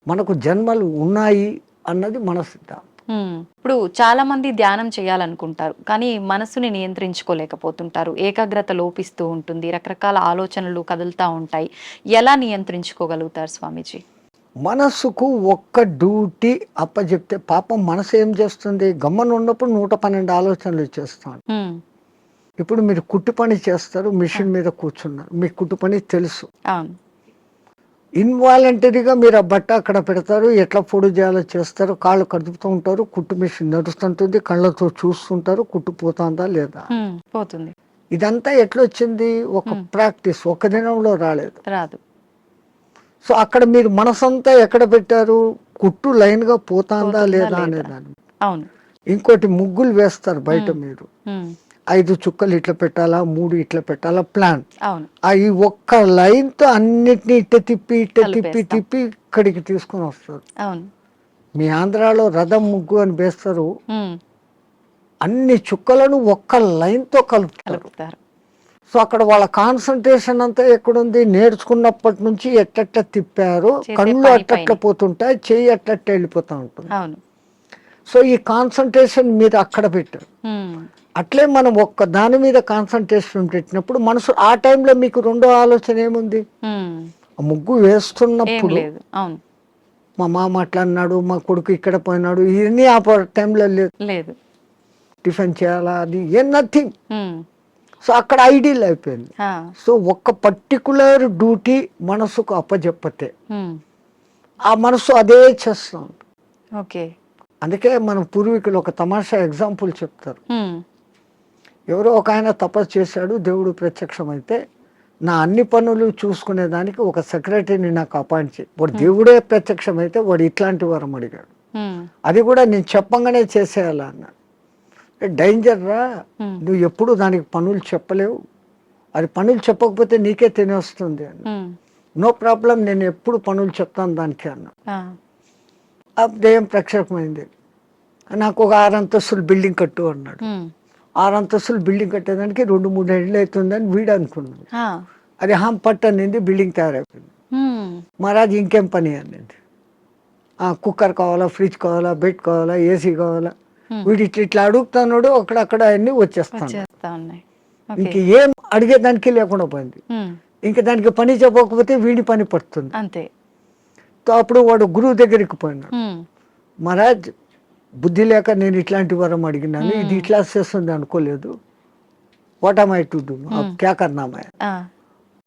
B: మనకు జన్మలు ఉన్నాయి అన్నది మన సిద్ధాంతం.
A: ఇప్పుడు చాలా మంది ధ్యానం చేయాలనుకుంటారు, కానీ మనసుని నియంత్రించుకోలేకపోతుంటారు. ఏకాగ్రత లోపిస్తూ ఉంటుంది, రకరకాల ఆలోచనలు కదులుతూ ఉంటాయి. ఎలా నియంత్రించుకోగలుగుతారు స్వామీజీ?
B: మనసుకు ఒక్క డ్యూటీ అప్పచెప్తే పాపం మనసు ఏం చేస్తుంది? గమ్మన ఉన్నప్పుడు 112 ఆలోచనలు చేస్తాను. ఇప్పుడు మీరు కుట్టు పని చేస్తారు, మిషన్ మీద కూర్చున్నారు, మీకు కుట్టు పని తెలుసు. ఇన్వాలంటరీగా మీరు ఆ బట్ట అక్కడ పెడతారు, ఎట్లా పొడి చేయాలో చేస్తారు, కాళ్ళు కదుపుతూ ఉంటారు, కుట్టు మిషన్ నడుస్తుంటుంది, కళ్ళతో చూస్తుంటారు, కుట్టు పోతుందా లేదా
A: పోతుంది.
B: ఇదంతా ఎట్లొచ్చింది? ఒక ప్రాక్టీస్, ఒక దినంలో రాదు. సో అక్కడ మీరు మనసంతా ఎక్కడ పెట్టారు? కుట్టు లైన్ గా పోతుందా లేదా అనేదాన్ని. ఇంకోటి ముగ్గులు వేస్తారు బయట, మీరు 5 చుక్కలు ఇట్లా పెట్టాలా, 3 ఇట్లా పెట్టాలా ప్లాన్. ఈ ఒక్క లైన్ తో అన్నిటినీ ఇట్ట తిప్పి ఇక్కడికి తీసుకుని వస్తారు. మీ ఆంధ్రాలో రథం ముగ్గు అని వేస్తారు, అన్ని చుక్కలను ఒక్క లైన్ తో కలుపుతారు. సో అక్కడ వాళ్ళ కాన్సన్ట్రేషన్ అంతా ఎక్కడుంది? నేర్చుకున్నప్పటి నుంచి ఎట్ట తిప్పారు, కళ్ళు అట్ట పోతుంటాయి, చెయ్యి అట్ట వెళ్ళిపోతా ఉంటుంది. సో ఈ కాన్సన్ట్రేషన్ మీరు అక్కడ పెట్టారు. అట్లే మనం ఒక్క దాని మీద కాన్సన్ట్రేషన్ పెట్టినప్పుడు మనసు ఆ టైంలో మీకు 2వ ఆలోచన ఏముంది? ముగ్గు వేస్తున్నప్పుడు మా మామ అట్లా అన్నాడు, మా కొడుకు ఇక్కడ పోయినాడు, ఇవన్నీ ఆ టైంలో లేదు. టిఫిన్ చేయాలా, అది నథింగ్. సో అక్కడ ఐడియల్ అయిపోయింది. సో ఒక్క పర్టికులర్ డ్యూటీ మనసుకు అప్పచెప్పతే ఆ మనసు అదే చేస్తాం. అందుకే మన పూర్వీకులు ఒక తమాషా ఎగ్జాంపుల్ చెప్తారు. ఎవరో ఒక ఆయన తపస్సు చేశాడు, దేవుడు ప్రత్యక్షమైతే నా అన్ని పనులు చూసుకునేదానికి ఒక సెక్రటరీని నాకు అపాయింట్ చేయి. వాడు దేవుడే ప్రత్యక్షమైతే వాడు ఇట్లాంటి వరం అడిగాడు, అది కూడా నేను చెప్పంగానే చేసేయాలా అన్నాడు. డేంజర్ రా, నువ్వు ఎప్పుడు దానికి పనులు చెప్పలేవు, అది పనులు చెప్పకపోతే నీకే తినేస్తుంది అని. నో ప్రాబ్లం, నేను ఎప్పుడు పనులు చెప్తాను దానికి అన్న.
A: ఆ,
B: ఆ దెయ్యం ప్రక్షేపమైంది. నాకు ఒక 6 అంతస్తులు బిల్డింగ్ కట్టు అన్నాడు.
A: ఉమ్,
B: 6 అంతస్తులు బిల్డింగ్ కట్టేదానికి 2-3 ఏళ్ళు అవుతుందని వీడు అనుకున్నాడు.
A: ఆ,
B: అది పట్టు అనింది, బిల్డింగ్ తయారైపోయింది.
A: ఉమ్,
B: మహారాజ్ ఇంకేం పని అనింది. కుక్కర్ కావాలా, ఫ్రిడ్జ్ కావాలా, బెడ్ కావాలా, ఏసీ కావాలా. వీడు ఇట్లా అడుగుతున్నాడు, అక్కడక్కడ అన్ని వచ్చేస్తాను.
A: వచ్చేస్తా ఉన్నాయి.
B: ఇంక
A: ఓకే.
B: ఏం అడిగేదానికి లేకుండా పోయింది.
A: ఉమ్,
B: ఇంక దానికి పని చెప్పకపోతే వీడి పని పడుతుంది.
A: అంతే.
B: అప్పుడు వాడు గురువు దగ్గరికి పోయినాడు.
A: ఉమ్,
B: మహారాజ్ బుద్ధి లేక నేను ఇట్లాంటి వరం అడిగినాను, ఇది ఇట్లా చేస్తుంది అనుకోలేదు. What am I to do, క్యా కర్నా మై?
A: ఆ,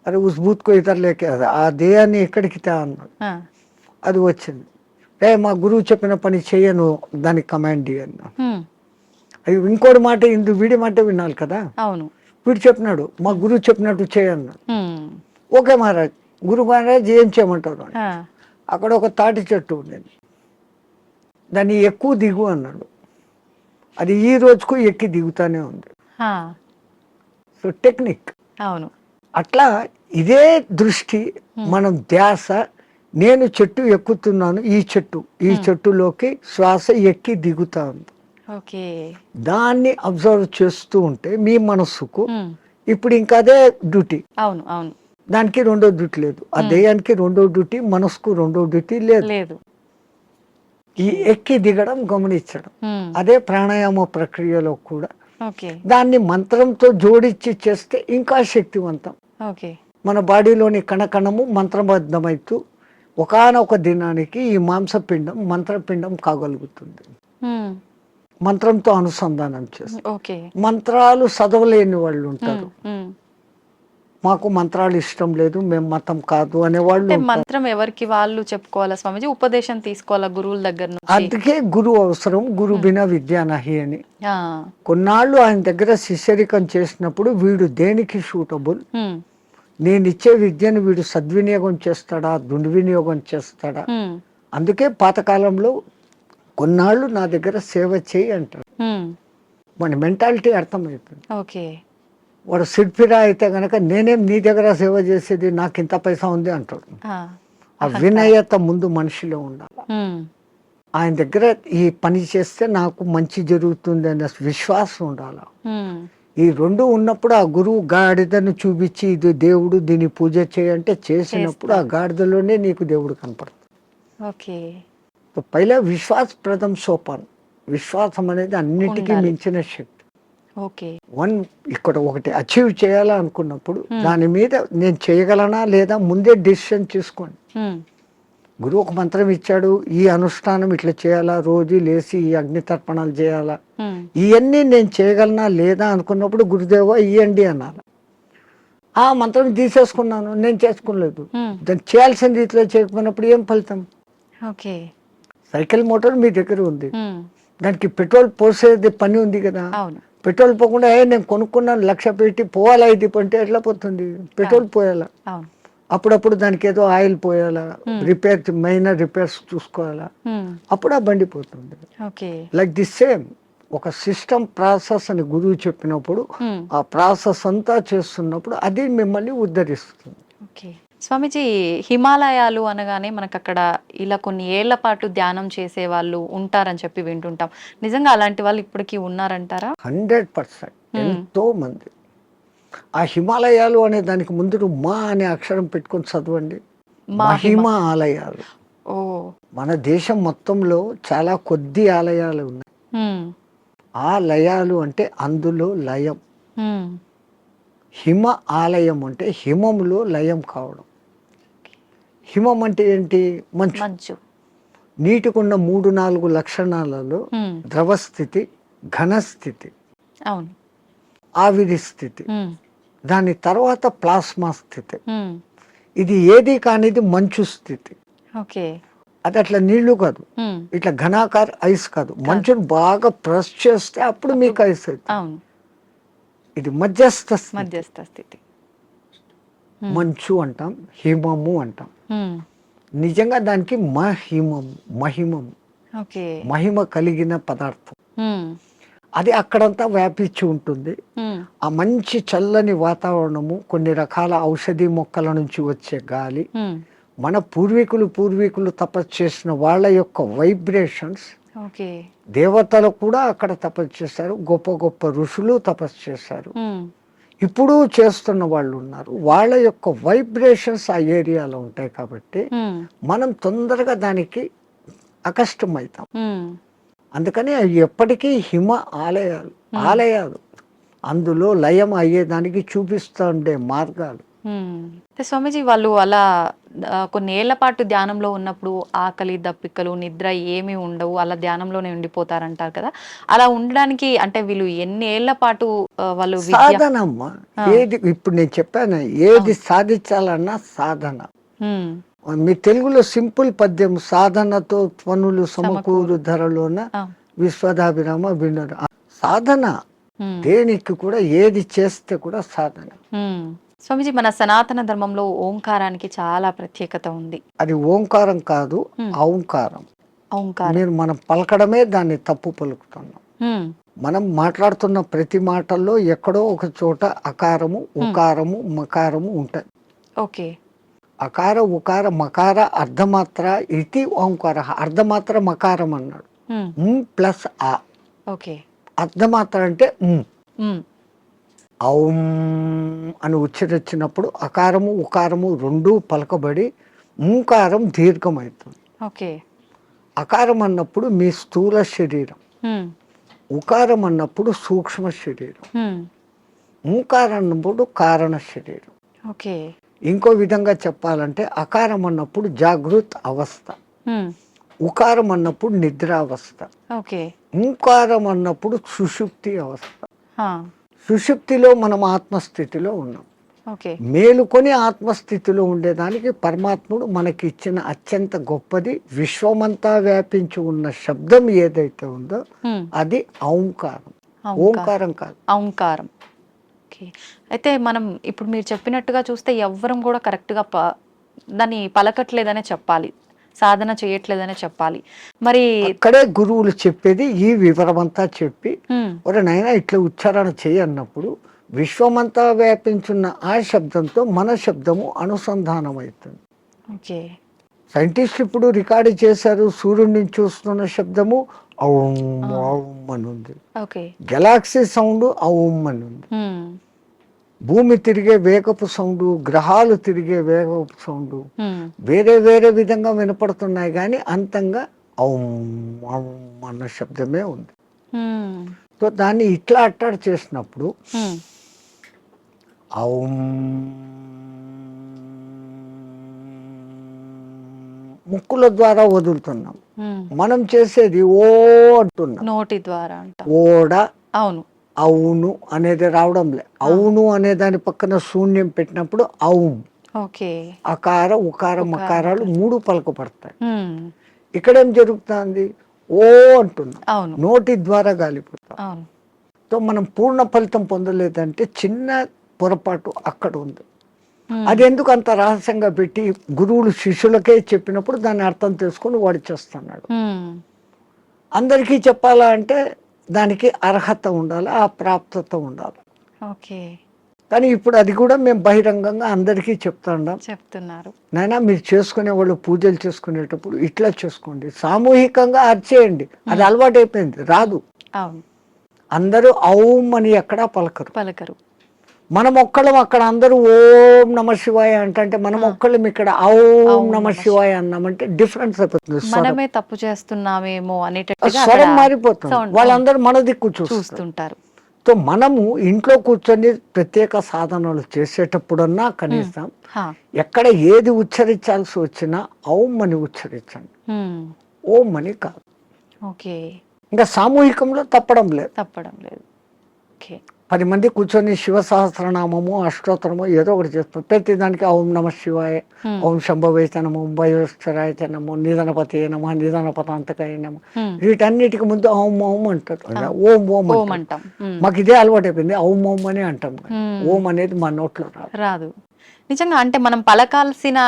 B: అరే ఉస్ భూత్ కో ఇతర లేకే ఆ దేయాన్ని ఎక్కడికి తా అన్నాడు.
A: ఆ,
B: అది వచ్చింది. మా గురువు చెప్పిన పని చేయను, దానికి కమాండ్ అన్నా.
A: ఉమ్,
B: అది ఇంకోటి మాట, వీడి మాట వినాలి కదా.
A: అవును.
B: వీడు చెప్పినాడు, మా గురువు చెప్పినట్టు చేయన్నాడు.
A: ఉమ్,
B: ఓకే మహారాజ్. గురు మహారాజ్ ఏం చేయమంటారు అని.
A: ఆ,
B: అక్కడ ఒక తాటి చెట్టు ఉండేది, దాన్ని ఎక్కువ దిగు అన్నాడు. అది ఈ రోజుకు ఎక్కి దిగుతానే ఉంది.
A: ఆ,
B: సో టెక్నిక్
A: అవును.
B: అట్లా ఇదే దృష్టి, మనం ధ్యాస, నేను చెట్టు ఎక్కుతున్నాను, ఈ చెట్టులోకి శ్వాస ఎక్కి దిగుతా ఉంది.
A: ఓకే.
B: దాన్ని అబ్జర్వ్ చేస్తూ ఉంటే మీ మనస్సుకు
A: ఉమ్,
B: ఇప్పుడు ఇంకా అదే డ్యూటీ.
A: అవును, అవును.
B: దానికి రెండో డ్యూటీ లేదు, ఆ దయ్యానికి రెండో డ్యూటీ, మనసుకు రెండో డ్యూటీ లేదు.
A: లేదు.
B: ఈ ఎక్కి దిగడం గమనించడం,
A: ఉమ్,
B: అదే ప్రాణాయామ ప్రక్రియలో కూడా.
A: ఓకే.
B: దాన్ని మంత్రంతో జోడించి చేస్తే ఇంకా శక్తివంతం.
A: ఓకే.
B: మన బాడీలోని కణకణము మంత్రబద్ధమైతూ ఒకానొక దినానికి ఈ మాంసపిండం మంత్రపిండం కాగలుగుతుంది.
A: ఉమ్,
B: మంత్రంతో అనుసంధానం చేస్తుంది.
A: ఓకే.
B: మంత్రాలు చదవలేని వాళ్ళు ఉంటారు,
A: ఉమ్,
B: మాకు మంత్రాలు ఇష్టం లేదు, మేము మతం కాదు అనే వాళ్ళు
A: అంటే
B: ఉంటారు.
A: మంత్రం ఎవరికి వాళ్ళు చెప్పుకోవాలా స్వామీజీ, ఉపదేశం తీసుకోవాలా గురువుల దగ్గర నుంచి?
B: అందుకే గురువు అవసరం, గురు బినా విద్యా నహి అని.
A: ఆ,
B: కొన్నాళ్ళు ఆయన దగ్గర శిష్యరికం చేసినప్పుడు వీడు దేనికి సూటబుల్,
A: ఉమ్,
B: నేను ఇచ్చే విద్యను వీడు సద్వినియోగం చేస్తాడా, దుర్వినియోగం చేస్తాడా.
A: ఉమ్,
B: అందుకే పాతకాలంలో కొన్నాళ్ళు నా దగ్గర సేవ చేయి అంటారు.
A: ఉమ్,
B: మన మెంటాలిటీ అర్థమవుతుంది.
A: ఓకే.
B: వాడు సిడ్ఫిరా అయితే గనక నేనేం నీ దగ్గర సేవ చేసేది, నాకు ఇంత పైసా ఉంది అంటాడు.
A: ఆ,
B: ఆ వినయత ముందు మనిషిలో ఉండాలి.
A: ఉమ్,
B: ఆయన దగ్గర ఈ పని చేస్తే నాకు మంచి జరుగుతుంది అనే విశ్వాసం ఉండాలి.
A: ఉమ్,
B: ఈ రెండు ఉన్నప్పుడు ఆ గురువు గాడిదను చూపించి ఇది దేవుడు, దీన్ని పూజ చేయంటే చేసినప్పుడు ఆ గాడిదలోనే నీకు దేవుడు కనపడుతుంది.
A: ఓకే.
B: तो पहला विश्वास प्रथम सोपान. విశ్వాసం అనేది అన్నిటికీ
A: ఉండాలి.
B: మించిన శక్తి.
A: ఓకే.
B: ఇక్కడ ఒకటి అచీవ్ చేయాలనుకున్నప్పుడు దాని మీద నేను చేయగలనా లేదా ముందే డిసిషన్ తీసుకోండి.
A: ఉమ్,
B: గురువు ఒక మంత్రం ఇచ్చాడు, ఈ అనుష్ఠానం ఇట్లా చేయాలా, రోజు లేచి ఈ అగ్ని తర్పణాలు చేయాలా,
A: ఉమ్,
B: ఇవన్నీ నేను చేయగలనా లేదా అనుకున్నప్పుడు గురుదేవా ఇయ్యండి అనాలి. ఆ మంత్రం తీసేసుకున్నాను, నేను చేసుకోలేదు,
A: ఉమ్,
B: దాన్ని చేయాల్సిన రీతిలో చేయకపోయినప్పుడు ఏం ఫలితం?
A: ఓకే.
B: సైకిల్ మోటార్ మీ దగ్గర ఉంది,
A: ఉమ్,
B: దానికి పెట్రోల్ పోసేది పని ఉంది కదా.
A: అవును.
B: పెట్రోల్ పోకుండా నేను కొనుక్కున్నాను 1,00,000 పెట్టి పోవాలా ఇది అంటే ఎట్లా పోతుంది? పెట్రోల్ పోయాలా,
A: అవును.
B: అప్పుడప్పుడు దానికి ఏదో ఆయిల్ పోయాలా, రిపేర్ మైనర్ రిపేర్స్ చూసుకోవాలా,
A: ఉమ్,
B: అప్పుడు ఆ బండి పోతుంది.
A: ఓకే.
B: లైక్ ది సేమ్ ఒక సిస్టమ్ ప్రాసెస్ అని గురువు చెప్పినప్పుడు
A: ఉమ్,
B: ఆ ప్రాసెస్ అంతా చేస్తున్నప్పుడు అది మిమ్మల్ని ఉద్ధరిస్తుంది.
A: ఓకే. స్వామీజీ, హిమాలయాలు అనగానే మనకు అక్కడ ఇలా కొన్ని ఏళ్ల పాటు ధ్యానం చేసే వాళ్ళు ఉంటారని చెప్పి వింటుంటాం. నిజంగా అలాంటి వాళ్ళు ఇప్పటికీ ఉన్నారంటారా?
B: 100% ఎంతో మంది. ఆ హిమాలయాలు అనే దానికి ముందు మా అనే అక్షరం పెట్టుకొని చదవండి. మహిమ ఆలయాలు.
A: ఓ.
B: మన దేశం మొత్తంలో చాలా కొద్ది ఆలయాలు ఉన్నాయి.
A: ఉమ్,
B: ఆ లయాలు అంటే అందులో లయం.
A: ఉమ్,
B: హిమ ఆలయం అంటే హిమంలో లయం కావడం. హిమం అంటే ఏంటి? మంచు.
A: మంచు.
B: నీటికున్న 3-4 లక్షణాలలో
A: ఉమ్,
B: ద్రవస్థితి, ఘనస్థితి,
A: అవును.
B: ఆవిరి స్థితి,
A: ఉమ్,
B: దాని తర్వాత ప్లాస్మా స్థితి.
A: ఉమ్,
B: ఇది ఏది కానిది మంచు స్థితి.
A: ఓకే.
B: అది అట్లా నీళ్లు కాదు,
A: ఉమ్,
B: ఇట్లా ఘనాకార ఐస్ కాదు. మంచును బాగా ప్రెస్ చేస్తే అప్పుడు మీకు ఐస్ అవుతుంది.
A: అవును.
B: ఇది మధ్యస్థ స్థితి.
A: మధ్యస్థ స్థితి.
B: మంచు అంటాం, హిమము అంటాం.
A: ఉమ్,
B: నిజంగా దానికి మహిమం, మహిమం,
A: ఓకే.
B: మహిమ కలిగిన పదార్థం.
A: ఉమ్,
B: అది అక్కడంతా వ్యాపించి ఉంటుంది.
A: ఉమ్,
B: ఆ మంచి చల్లని వాతావరణము, కొన్ని రకాల ఔషధి మొక్కల నుంచి వచ్చే గాలి,
A: ఉమ్,
B: మన పూర్వీకులు తపస్సు చేసిన వాళ్ళ యొక్క వైబ్రేషన్స్,
A: ఓకే.
B: దేవతలు కూడా అక్కడ తపస్సు చేశారు, గొప్ప గొప్ప ఋషులు తపస్సు చేశారు,
A: ఉమ్,
B: ఇప్పుడు చేస్తున్న వాళ్ళు ఉన్నారు. వాళ్ళ యొక్క వైబ్రేషన్స్ ఆ ఏరియాలో ఉంటాయి కాబట్టి
A: ఉమ్,
B: మనం తొందరగా దానికి అకష్టమవుతాం.
A: ఉమ్,
B: అందుకని అవి ఎప్పటికీ హిమ ఆలయాలు అందులో లయం అయ్యేదానికి చూపిస్తూ ఉండే మార్గాలు.
A: ఉమ్. అయితే స్వామీజీ వాళ్ళు అలా కొన్ని ఏళ్ల పాటు ధ్యానంలో ఉన్నప్పుడు ఆకలి దప్పికలు నిద్ర ఏమీ ఉండవు, అలా ధ్యానంలోనే ఉండిపోతారంటారు కదా. అలా ఉండడానికి అంటే వీళ్ళు ఎన్ని ఏళ్ల పాటు వాళ్ళు విద్య
B: సాధనమ్మ. ఏది ఇప్పుడు నేను చెప్పాను, ఏది సాధించాలన్నా సాధన.
A: ఉమ్,
B: మీ తెలుగులో సింపుల్ పద్యం, సాధనతో పనులు సమకూరు ధరలోన
A: ఆ,
B: విశ్వదాభిరామ వినరు. సాధన
A: ఉమ్,
B: దేనికి కూడా, ఏది చేస్తే కూడా సాధన.
A: ఉమ్. స్వామీజీ మన సనాతన ధర్మంలో ఓంకారానికి చాలా ప్రత్యేకత ఉంది.
B: అది ఓంకారం కాదు, ఔంకారం.
A: ఓంకారం.
B: మనం పలకడమే దాన్ని తప్పు పలుకుతున్నాం.
A: ఉమ్,
B: మనం మాట్లాడుతున్న ప్రతి మాటల్లో ఎక్కడో ఒక చోట అకారము, ఉకారము, మకారము ఉంటాయి.
A: ఓకే.
B: అకార ఉకార మకార అర్ధమాత్ర ఇది ఓంకార. అర్ధమాత్ర మకారం అన్నాడు. ప్లస్ ఆ.
A: ఓకే.
B: అర్ధమాత్ర అంటే
A: ఉమ్,
B: ఔం అని ఉచ్చరించినప్పుడు అకారము ఉకారము రెండూ పలకబడి ఓంకారం దీర్ఘమవుతుంది.
A: ఓకే.
B: అకారం అన్నప్పుడు మీ స్థూల శరీరం,
A: ఉమ్,
B: ఉకారం అన్నప్పుడు సూక్ష్మ శరీరం,
A: ఉమ్,
B: ఓంకారం అన్నప్పుడు కారణ శరీరం.
A: ఓకే.
B: ఇంకో విధంగా చెప్పాలంటే అకారం అన్నప్పుడు జాగృత్ అవస్థ,
A: ఉమ్,
B: ఉకారం అన్నప్పుడు నిద్రావస్థ,
A: ఓకే.
B: ఓంకారం అన్నప్పుడు సుషుప్తి అవస్థ.
A: ఆ,
B: సుషుప్తిలో మనం ఆత్మస్థితిలో ఉన్నాం.
A: ఓకే.
B: మేలుకొని ఆత్మస్థితిలో ఉండేదానికి పరమాత్ముడు మనకి ఇచ్చిన అత్యంత గొప్పది, విశ్వమంతా వ్యాపించి ఉన్న శబ్దం ఏదైతే ఉందో
A: ఉమ్,
B: అది ఓంకారం. ఓంకారం కాదు,
A: ఓంకారం. ఓకే. అయితే మనం ఇప్పుడు మీరు చెప్పినట్టుగా చూస్తే ఎవ్వరం కూడా కరెక్ట్గా దాన్ని పలకట్లేదనే చెప్పాలి, సాధన చేయట్లేదనే చెప్పాలి. మరి
B: అక్కడే గురువులు చెప్పేది ఈ వివరమంతా చెప్పి,
A: ఉమ్,
B: ఒరే నైనా ఇట్లా ఉచ్చారణ చేయి అన్నప్పుడు విశ్వమంతా వ్యాపించున్న ఆ శబ్దంతో మన శబ్దము అనుసంధానం అవుతుంది.
A: ఓకే.
B: సైంటిస్ట్ ఇప్పుడు రికార్డు చేశారు, సూర్యుడిని చూస్తున్న శబ్దము ఔం ఔం అని ఉంది,
A: ఓకే.
B: గెలాక్సీ సౌండ్ ఔం అని ఉంది,
A: ఉమ్,
B: భూమి తిరిగే వేగపు సౌండ్, గ్రహాలు తిరిగే వేగపు సౌండ్
A: ఉమ్,
B: వేరే వేరే విధంగా వినపడుతున్నాయి, కానీ అంతంగా ఔం ఔం అన్న శబ్దమే ఉంది.
A: ఉమ్,
B: సో దాన్ని ఇట్లా అట్టాడు చేసినప్పుడు
A: ఉమ్,
B: ఔం ముక్కుల ద్వారా వదులుతున్నాం.
A: ఉమ్,
B: మనం చేసేది ఓ అంటున్నాం.
A: నోటి ద్వారా అంట.
B: ఓడ
A: అవును.
B: అవును అనేది రావడంలే. అవును అనే దాని పక్కన శూన్యం పెట్టినప్పుడు ఔం.
A: ఓకే.
B: అకార ఉకార మకారాలు మూడు పలకపడతాయి.
A: ఉమ్,
B: ఇక్కడేం జరుగుతుంది, ఓ అంటున్నాం,
A: అవును.
B: నోటి ద్వారా గాలిపోతాం.
A: అవును.
B: సో మనం పూర్ణ ఫలితం పొందలేదంటే చిన్న పొరపాటు అక్కడ ఉంది. అది ఎందుకు అంత రహస్యంగా పెట్టి గురువులు శిష్యులకే చెప్పినప్పుడు దాన్ని అర్థం చేసుకొని వాడు చేస్తున్నాడు.
A: ఉమ్,
B: అందరికీ చెప్పాలా అంటే దానికి అర్హత ఉండాలి, ఆ ప్రాప్తత ఉండాలి.
A: ఓకే.
B: కానీ ఇప్పుడు అది కూడా మేము బహిరంగంగా అందరికీ చెప్తున్నాం.
A: చెప్తున్నారు.
B: నాయనా మీరు చేసుకునే వాళ్ళు పూజలు చేసుకునేటప్పుడు ఇట్లా చేసుకోండి, సామూహికంగా అర్చేయండి. అది అలవాటు అయిపోయింది, రాదు.
A: అవును.
B: అందరూ ఔం అని ఎక్కడా పలకరు.
A: పలకరు.
B: మనం ఒక్కళ్ళం అక్కడ అందరూ ఓం నమ శివాయ అంటే మనం ఒక్కళ్ళం ఇక్కడ ఔం నమ శివాయ అన్నామంటే డిఫరెన్స్ అయిపోతుంది.
A: మనమే తప్పు చేస్తున్నామేమో అనేటట్టుగా
B: స్వరం మారిపోతుంది, వాళ్ళందరూ మన దిక్కు
A: చూస్తుంటారు.
B: సో మనము ఇంట్లో కూర్చొని ప్రత్యేక సాధనలు చేసేటప్పుడన్నా కనీసం ఎక్కడ ఏది ఉచ్చరించాల్సి వచ్చినా ఔం అని ఉచ్చరించండి, ఓం అని కాదు.
A: ఓకే.
B: ఇంకా సామూహికంలో తప్పడం లేదు.
A: తప్పడం లేదు. ఓకే.
B: 10 మంది కూర్చొని శివ సహస్రనామము అష్టోత్తరము ఏదో ఒకటి చేస్తాం. ప్రతి దానికి ఓం నమ శివాయ, ఓం శంభవేత నమో, భయోశ్వరాయ నమో, నిధనపతి నమ, నిధనపతాంతకాయ నమ, వీటన్నిటికి ముందు ఓం ఓం అంటారు. ఓం ఓం అంటాం. మాకు ఇదే అలవాటు అయిపోయింది, ఓం ఓం అని అంటాం. ఓం అనేది మా నోట్లో
A: రాదు. నిజంగా అంటే మనం పలకాల్సిన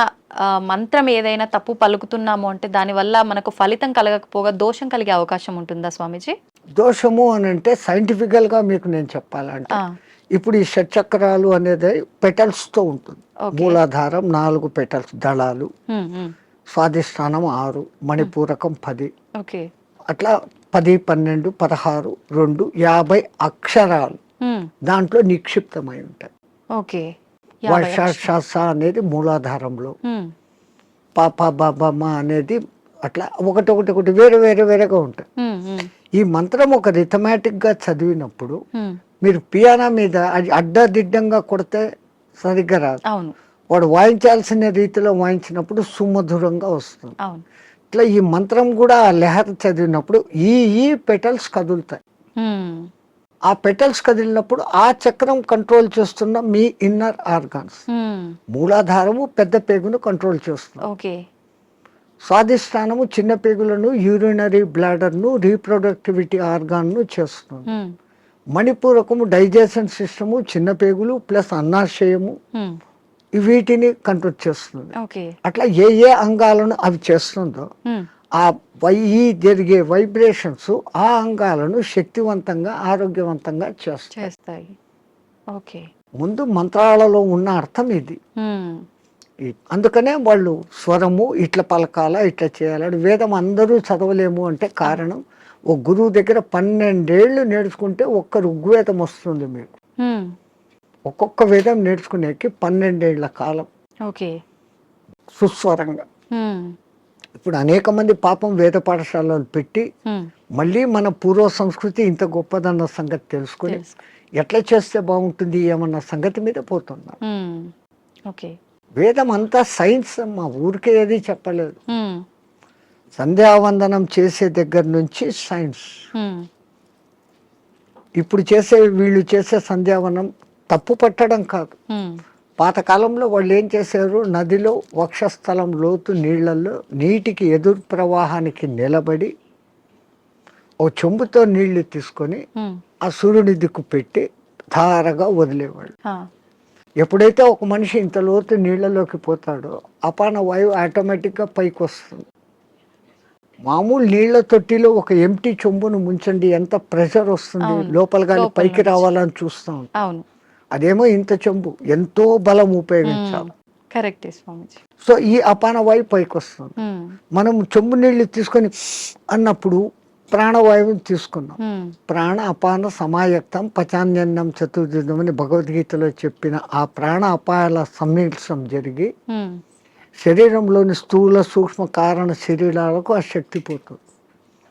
A: మంత్రం ఏదైనా తప్పు పలుకుతున్నాము అంటే దానివల్ల మనకు ఫలితం కలగకపోగా దోషం కలిగే అవకాశం ఉంటుందా స్వామీజీ?
B: దోషము అని అంటే సైంటిఫికల్గా మీకు నేను చెప్పాలంటే
A: ఆ,
B: ఇప్పుడు ఈ షట్చక్రాలు అనేది పెటల్స్తో ఉంటుంది.
A: ఓకే.
B: మూలాధారం 4 పెటల్స్ దళాలు,
A: ఉమ్, ఉమ్,
B: స్వాధిష్టానం 6, మణిపూరకం 10,
A: ఓకే.
B: అట్లా 10, 12, 16, 2, 50 అక్షరాలు
A: ఉమ్,
B: దాంట్లో నిక్షిప్తమై ఉంటాయి.
A: ఓకే. 50
B: వర్షాశ్వాస అనేది మూలాధారంలో,
A: ఉమ్,
B: పాప బాబమ్మ అనేది అట్లా ఒకటి వేరే వేరే వేరేగా ఉంటాయి.
A: ఉమ్, ఉమ్,
B: ఈ మంత్రం ఒక రిథమాటిక్గా చదివినప్పుడు
A: ఉమ్,
B: మీరు పియానో మీద అది అడ్డదిడ్డంగా కొడితే సరిగ్గా రాదు.
A: అవును,
B: వాడు వాయించాల్సిన రీతిలో వాయించినప్పుడు సుమధురంగా వస్తుంది.
A: అవును.
B: ఇట్లా ఈ మంత్రం కూడా ఆ లెహర్ చదివినప్పుడు ఈ పెటల్స్ కదులుతాయి.
A: ఉమ్,
B: ఆ పెటల్స్ కదిలినప్పుడు ఆ చక్రం కంట్రోల్ చేస్తున్న మీ ఇన్నర్ ఆర్గాన్స్.
A: ఉమ్,
B: మూలాధారము పెద్ద పేగును కంట్రోల్ చేస్తుంది.
A: ఓకే.
B: స్వాధిష్టానము చిన్న పేగులను, యూరినరీ బ్లాడర్ను, రీప్రొడక్టివిటీ ఆర్గాన్ను చేస్తుంది.
A: ఉమ్,
B: మణిపూరకము డైజెషన్ సిస్టము, చిన్న పేగులు ప్లస్ అన్నాశయము
A: ఉమ్,
B: వీటిని కంట్రోల్ చేస్తుంది.
A: ఓకే.
B: అట్లా ఏ అంగాలను అవి చేస్తుందో
A: ఉమ్,
B: ఆ ఈ జరిగే వైబ్రేషన్స్ ఆ అంగాలను శక్తివంతంగా ఆరోగ్యవంతంగా చేస్తాయి.
A: చేస్తాయి. ఓకే.
B: ముందు మంత్రాలలో ఉన్న అర్థం ఇది.
A: ఉమ్,
B: అందుకనే వాళ్ళు స్వరము ఇట్లా పలకాల ఇట్లా చేయాలని వేదం అందరూ చదవలేము అంటే కారణం ఒక గురువు దగ్గర 12 ఏళ్ళు నేర్చుకుంటే ఒక్క ఋగ్వేదం వస్తుంది మీకు.
A: ఉమ్,
B: ఒక్కొక్క వేదం నేర్చుకునేకి 12 ఏళ్ల కాలం
A: ఓకే.
B: సుస్వరంగా.
A: ఉమ్,
B: ఇప్పుడు అనేక మంది పాపం వేద పాఠశాలలు పెట్టి
A: ఉమ్,
B: మళ్ళీ మన పూర్వ సంస్కృతి ఇంత గొప్పదన్న సంగతి తెలుసుకుని
A: తెలుసు.
B: ఎట్లా చేస్తే బాగుంటుంది ఏమన్న సంగతి మీద పోతున్నారు.
A: ఉమ్, ఓకే.
B: వేదం అంతా సైన్స్ అమ్మా, ఊరికే ఏది చెప్పలేదు.
A: ఉమ్,
B: సంధ్యావందనం చేసే దగ్గర నుంచి సైన్స్.
A: ఉమ్,
B: ఇప్పుడు వీళ్ళు చేసే సంధ్యావనం తప్పు పట్టడం కాదు.
A: ఉమ్,
B: పాతకాలంలో వాళ్ళు ఏం చేశారు, నదిలో వక్షస్థలం లోతు నీళ్లలో నీటికి ఎదురు ప్రవాహానికి నిలబడి ఓ చెంబుతో నీళ్లు తీసుకొని
A: ఉమ్,
B: ఆ సూర్యుని దిక్కు పెట్టి ధారగా వదిలేవాళ్ళు.
A: ఆ,
B: ఎప్పుడైతే ఒక మనిషి ఇంత లోతు నీళ్లలోకి పోతాడో అపాన వాయువు ఆటోమేటిక్గా పైకి వస్తుంది. మామూలు నీళ్ల తొట్టిలో ఒక ఎంటీ చెంబును ముంచండి, ఎంత ప్రెషర్ వస్తుంది,
A: అవును.
B: లోపల గాలి
A: లోపల
B: పైకి
A: నుంచి.
B: రావాలని చూస్తాం.
A: అవును.
B: అదేమో ఇంత చెంబు, ఎంతో బలం ఉపయోగించాలి.
A: కరెక్టే స్వామిజీ.
B: సో ఈ అపాన వాయువు పైకి వస్తుంది.
A: ఉమ్,
B: మనం చెంబు నీళ్లు తీసుకొని అన్నప్పుడు ప్రాణవాయువుని తీసుకున్నాం.
A: ఉమ్,
B: ప్రాణ అపాన సమాయక్తం పచాన్యన్నం చతుర్జుదం అని భగవద్గీతలో చెప్పిన ఆ ప్రాణ అపాయాల సమ్మిళనం జరిగి
A: ఉమ్,
B: శరీరంలోని స్థూల సూక్ష్మ కారణ శరీరాలకు ఆ శక్తి పోతుంది.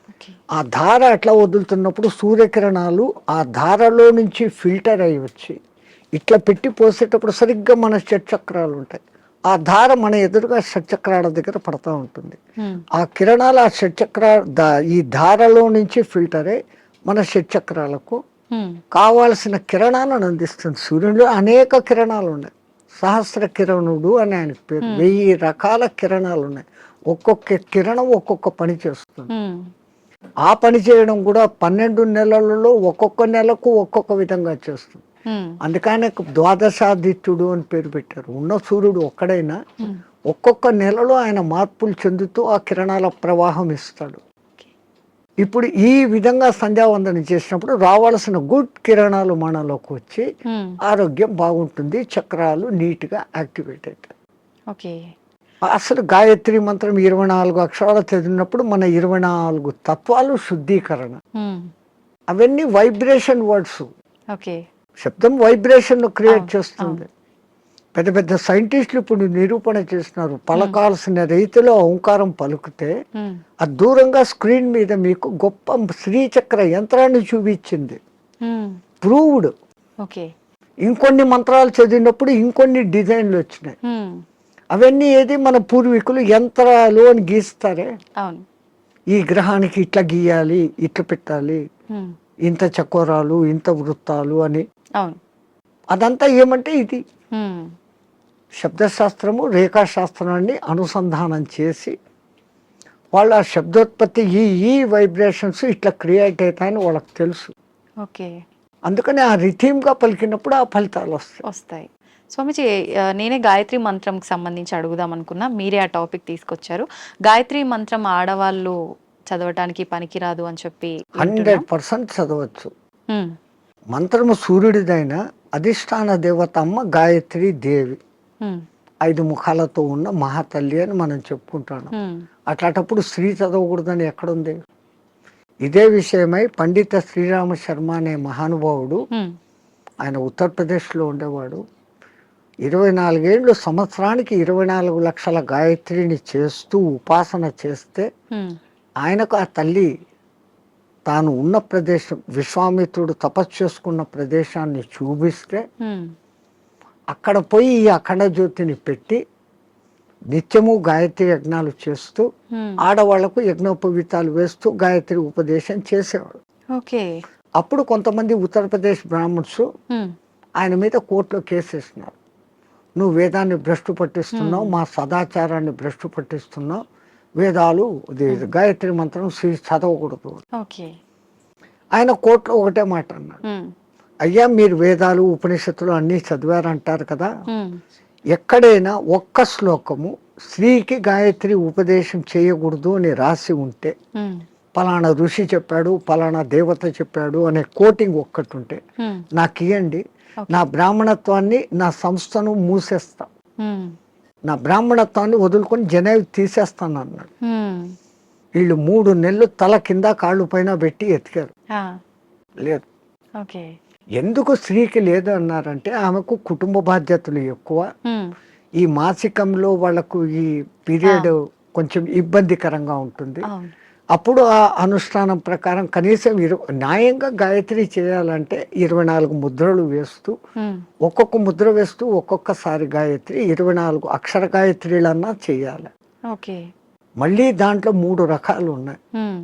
A: ఓకే.
B: ఆ ధార అట్లా వదులుతున్నప్పుడు సూర్యకిరణాలు ఆ ధారలో నుంచి ఫిల్టర్ అయ్యి వచ్చి ఇట్లా పెట్టి పోసేటప్పుడు సరిగ్గా మన షట్చక్రాలు ఉంటాయి. ఆ ధార మన ఎదురుగా షట్చక్రాల దగ్గర పడతా ఉంటుంది.
A: ఉమ్,
B: ఆ కిరణాలు ఆ ఈ ధారలో నుంచి ఫిల్టర్ అయ్యి మన షట్చక్రాలకు
A: ఉమ్,
B: కావాల్సిన కిరణాలను అందిస్తుంది. సూర్యుడిలో అనేక కిరణాలు ఉన్నాయి. సహస్ర కిరణుడు అని ఆయనకు పేరు. 1000 రకాల కిరణాలు ఉన్నాయి. ఒక్కొక్క కిరణం ఒక్కొక్క పని చేస్తుంది.
A: ఉమ్,
B: ఆ పని చేయడం కూడా 12 నెలలలో ఒక్కొక్క నెలకు ఒక్కొక్క విధంగా చేస్తుంది.
A: ఉమ్,
B: అందుకనే ద్వాదశాదిత్యుడు అని పేరు పెట్టారు. ఉన్న సూర్యుడు ఒక్కడైనా
A: ఉమ్,
B: ఒక్కొక్క నెలలో ఆయన మార్పులు చెందుతూ ఆ కిరణాల ప్రవాహం ఇస్తాడు. ఇప్పుడు ఈ విధంగా సంధ్యావందనం చేసినప్పుడు రావాల్సిన గుడ్ కిరణాలు మనలోకి వచ్చి
A: ఉమ్,
B: ఆరోగ్యం బాగుంటుంది. చక్రాలు నీట్గా యాక్టివేట్ అవుతాయి.
A: ఓకే.
B: అసలు గాయత్రి మంత్రం 24 అక్షరాలు చదివినప్పుడు మన 24 తత్వాలు శుద్ధీకరణ.
A: ఉమ్,
B: అవన్నీ వైబ్రేషన్ వర్డ్స్.
A: ఓకే.
B: శబ్దం వైబ్రేషన్ క్రియేట్
A: అవును,
B: చేస్తుంది. పెద్ద పెద్ద సైంటిస్టులు ఇప్పుడు నిరూపణ చేస్తున్నారు. పలకాల్సిన రీతిలో ఓంకారం పలుకుతే
A: ఉమ్,
B: అది దూరంగా స్క్రీన్ మీద మీకు గొప్ప శ్రీచక్ర యంత్రాన్ని చూపించింది.
A: ఉమ్,
B: ప్రూవ్డ్.
A: ఓకే.
B: ఇంకొన్ని మంత్రాలు చదివినప్పుడు ఇంకొన్ని డిజైన్లు వచ్చినాయి.
A: ఉమ్,
B: అవన్నీ ఏది మన పూర్వీకులు యంత్రాలు అని గీస్తారే,
A: అవును.
B: ఈ గ్రహానికి ఇట్లా గీయాలి, ఇట్లా పెట్టాలి,
A: ఉమ్,
B: ఇంత చకోరాలు ఇంత వృత్తాలు అని.
A: అవును.
B: అదంతా ఏమంటే ఇది
A: ఉమ్,
B: శబ్దశాస్త్రము రేఖాశాస్త్రాన్ని అనుసంధానం చేసి వాళ్ళ ఆ శబ్దోత్పత్తి ఈ వైబ్రేషన్స్ ఇట్లా క్రియేట్ అవుతాయని వాళ్ళకి తెలుసు.
A: ఓకే.
B: అందుకని ఆ రిథీమ్గా పలికినప్పుడు ఆ ఫలితాలు వస్తాయి.
A: వస్తాయి. స్వామిజీ, నేనే గాయత్రి మంత్రంకి సంబంధించి అడుగుదాం అనుకున్నా, మీరే ఆ టాపిక్ తీసుకొచ్చారు. గాయత్రి మంత్రం ఆడవాళ్ళు చదవటానికి పనికిరాదు అని చెప్పి
B: 100% చదవచ్చు.
A: ఉమ్,
B: మంత్రము సూర్యుడిదైన అధిష్టాన దేవత అమ్మ గాయత్రి దేవి
A: ఉమ్,
B: 5 ముఖాలతో ఉన్న మహాతల్లి అని మనం చెప్పుకుంటాం.
A: ఉమ్,
B: అట్లాంటప్పుడు స్త్రీ చదవకూడదని ఎక్కడుంది? ఇదే విషయమై పండిత శ్రీరామ శర్మ అనే మహానుభావుడు,
A: ఉమ్,
B: ఆయన ఉత్తరప్రదేశ్లో ఉండేవాడు. 24 ఏళ్ళు సంవత్సరానికి 24 లక్షల గాయత్రిని చేస్తూ ఉపాసన చేస్తే
A: ఉమ్,
B: ఆయనకు ఆ తల్లి తాను ఉన్న ప్రదేశం, విశ్వామిత్రుడు తపస్సు చేసుకున్న ప్రదేశాన్ని చూపిస్తే
A: ఉమ్,
B: అక్కడ పోయి ఈ అఖండ జ్యోతిని పెట్టి నిత్యము గాయత్రి యజ్ఞాలు చేస్తూ
A: ఉమ్,
B: ఆడవాళ్లకు యజ్ఞోపవీతాలు వేస్తూ గాయత్రి ఉపదేశం చేసేవాడు.
A: ఓకే.
B: అప్పుడు కొంతమంది ఉత్తరప్రదేశ్ బ్రాహ్మణ్స్
A: ఉమ్,
B: ఆయన మీద కోర్టులో కేసేసినారు. నువ్వు వేదాన్ని భ్రష్టు పట్టిస్తున్నావు, మా సదాచారాన్ని భ్రష్టు పట్టిస్తున్నావు, వేదాలు గాయత్రి మంత్రం చదవకూడదు.
A: ఓకే.
B: ఆయన కోర్టులో ఒకటే మాట అన్నాడు,
A: ఉమ్,
B: అయ్యా మీరు వేదాలు ఉపనిషత్తులు అన్నీ చదివారంటారు కదా,
A: ఉమ్,
B: ఎక్కడైనా ఒక్క శ్లోకము స్త్రీకి గాయత్రి ఉపదేశం చేయకూడదు అని రాసి ఉంటే,
A: ఉమ్,
B: పలానా ఋషి చెప్పాడు, పలానా దేవత చెప్పాడు అనే కోటింగ్ ఒక్కటి ఉంటే
A: ఉమ్,
B: నాకు ఇవ్వండి, నా బ్రాహ్మణత్వాన్ని, నా సంస్థను మూసేస్తా,
A: ఉమ్,
B: నా బ్రాహ్మణత్వాన్ని వదులుకొని జనేవి తీసేస్తాను అన్నాడు.
A: ఉమ్,
B: వీళ్ళు 3 నెలలు తల కింద కాళ్ళు పైన పెట్టి ఎతికారు,
A: ఆ,
B: లేదు.
A: ఓకే.
B: ఎందుకు స్త్రీకి లేదు అన్నారంటే ఆమెకు కుటుంబ బాధ్యతలు ఎక్కువ,
A: ఉమ్,
B: ఈ మాసికంలో వాళ్ళకు ఈ పీరియడ్ కొంచెం ఇబ్బందికరంగా ఉంటుంది.
A: అవును.
B: అప్పుడు ఆ అనుష్ఠానం ప్రకారం కనీసం న్యాయంగా గాయత్రి చేయాలంటే 24 ముద్రలు వేస్తూ,
A: ఉమ్,
B: ఒక్కొక్క ముద్ర వేస్తూ ఒక్కొక్కసారి గాయత్రి 24 అక్షర గాయత్రిలన్నా చేయాలి.
A: ఓకే.
B: మళ్ళీ దాంట్లో 3 రకాలు ఉన్నాయి.
A: ఉమ్,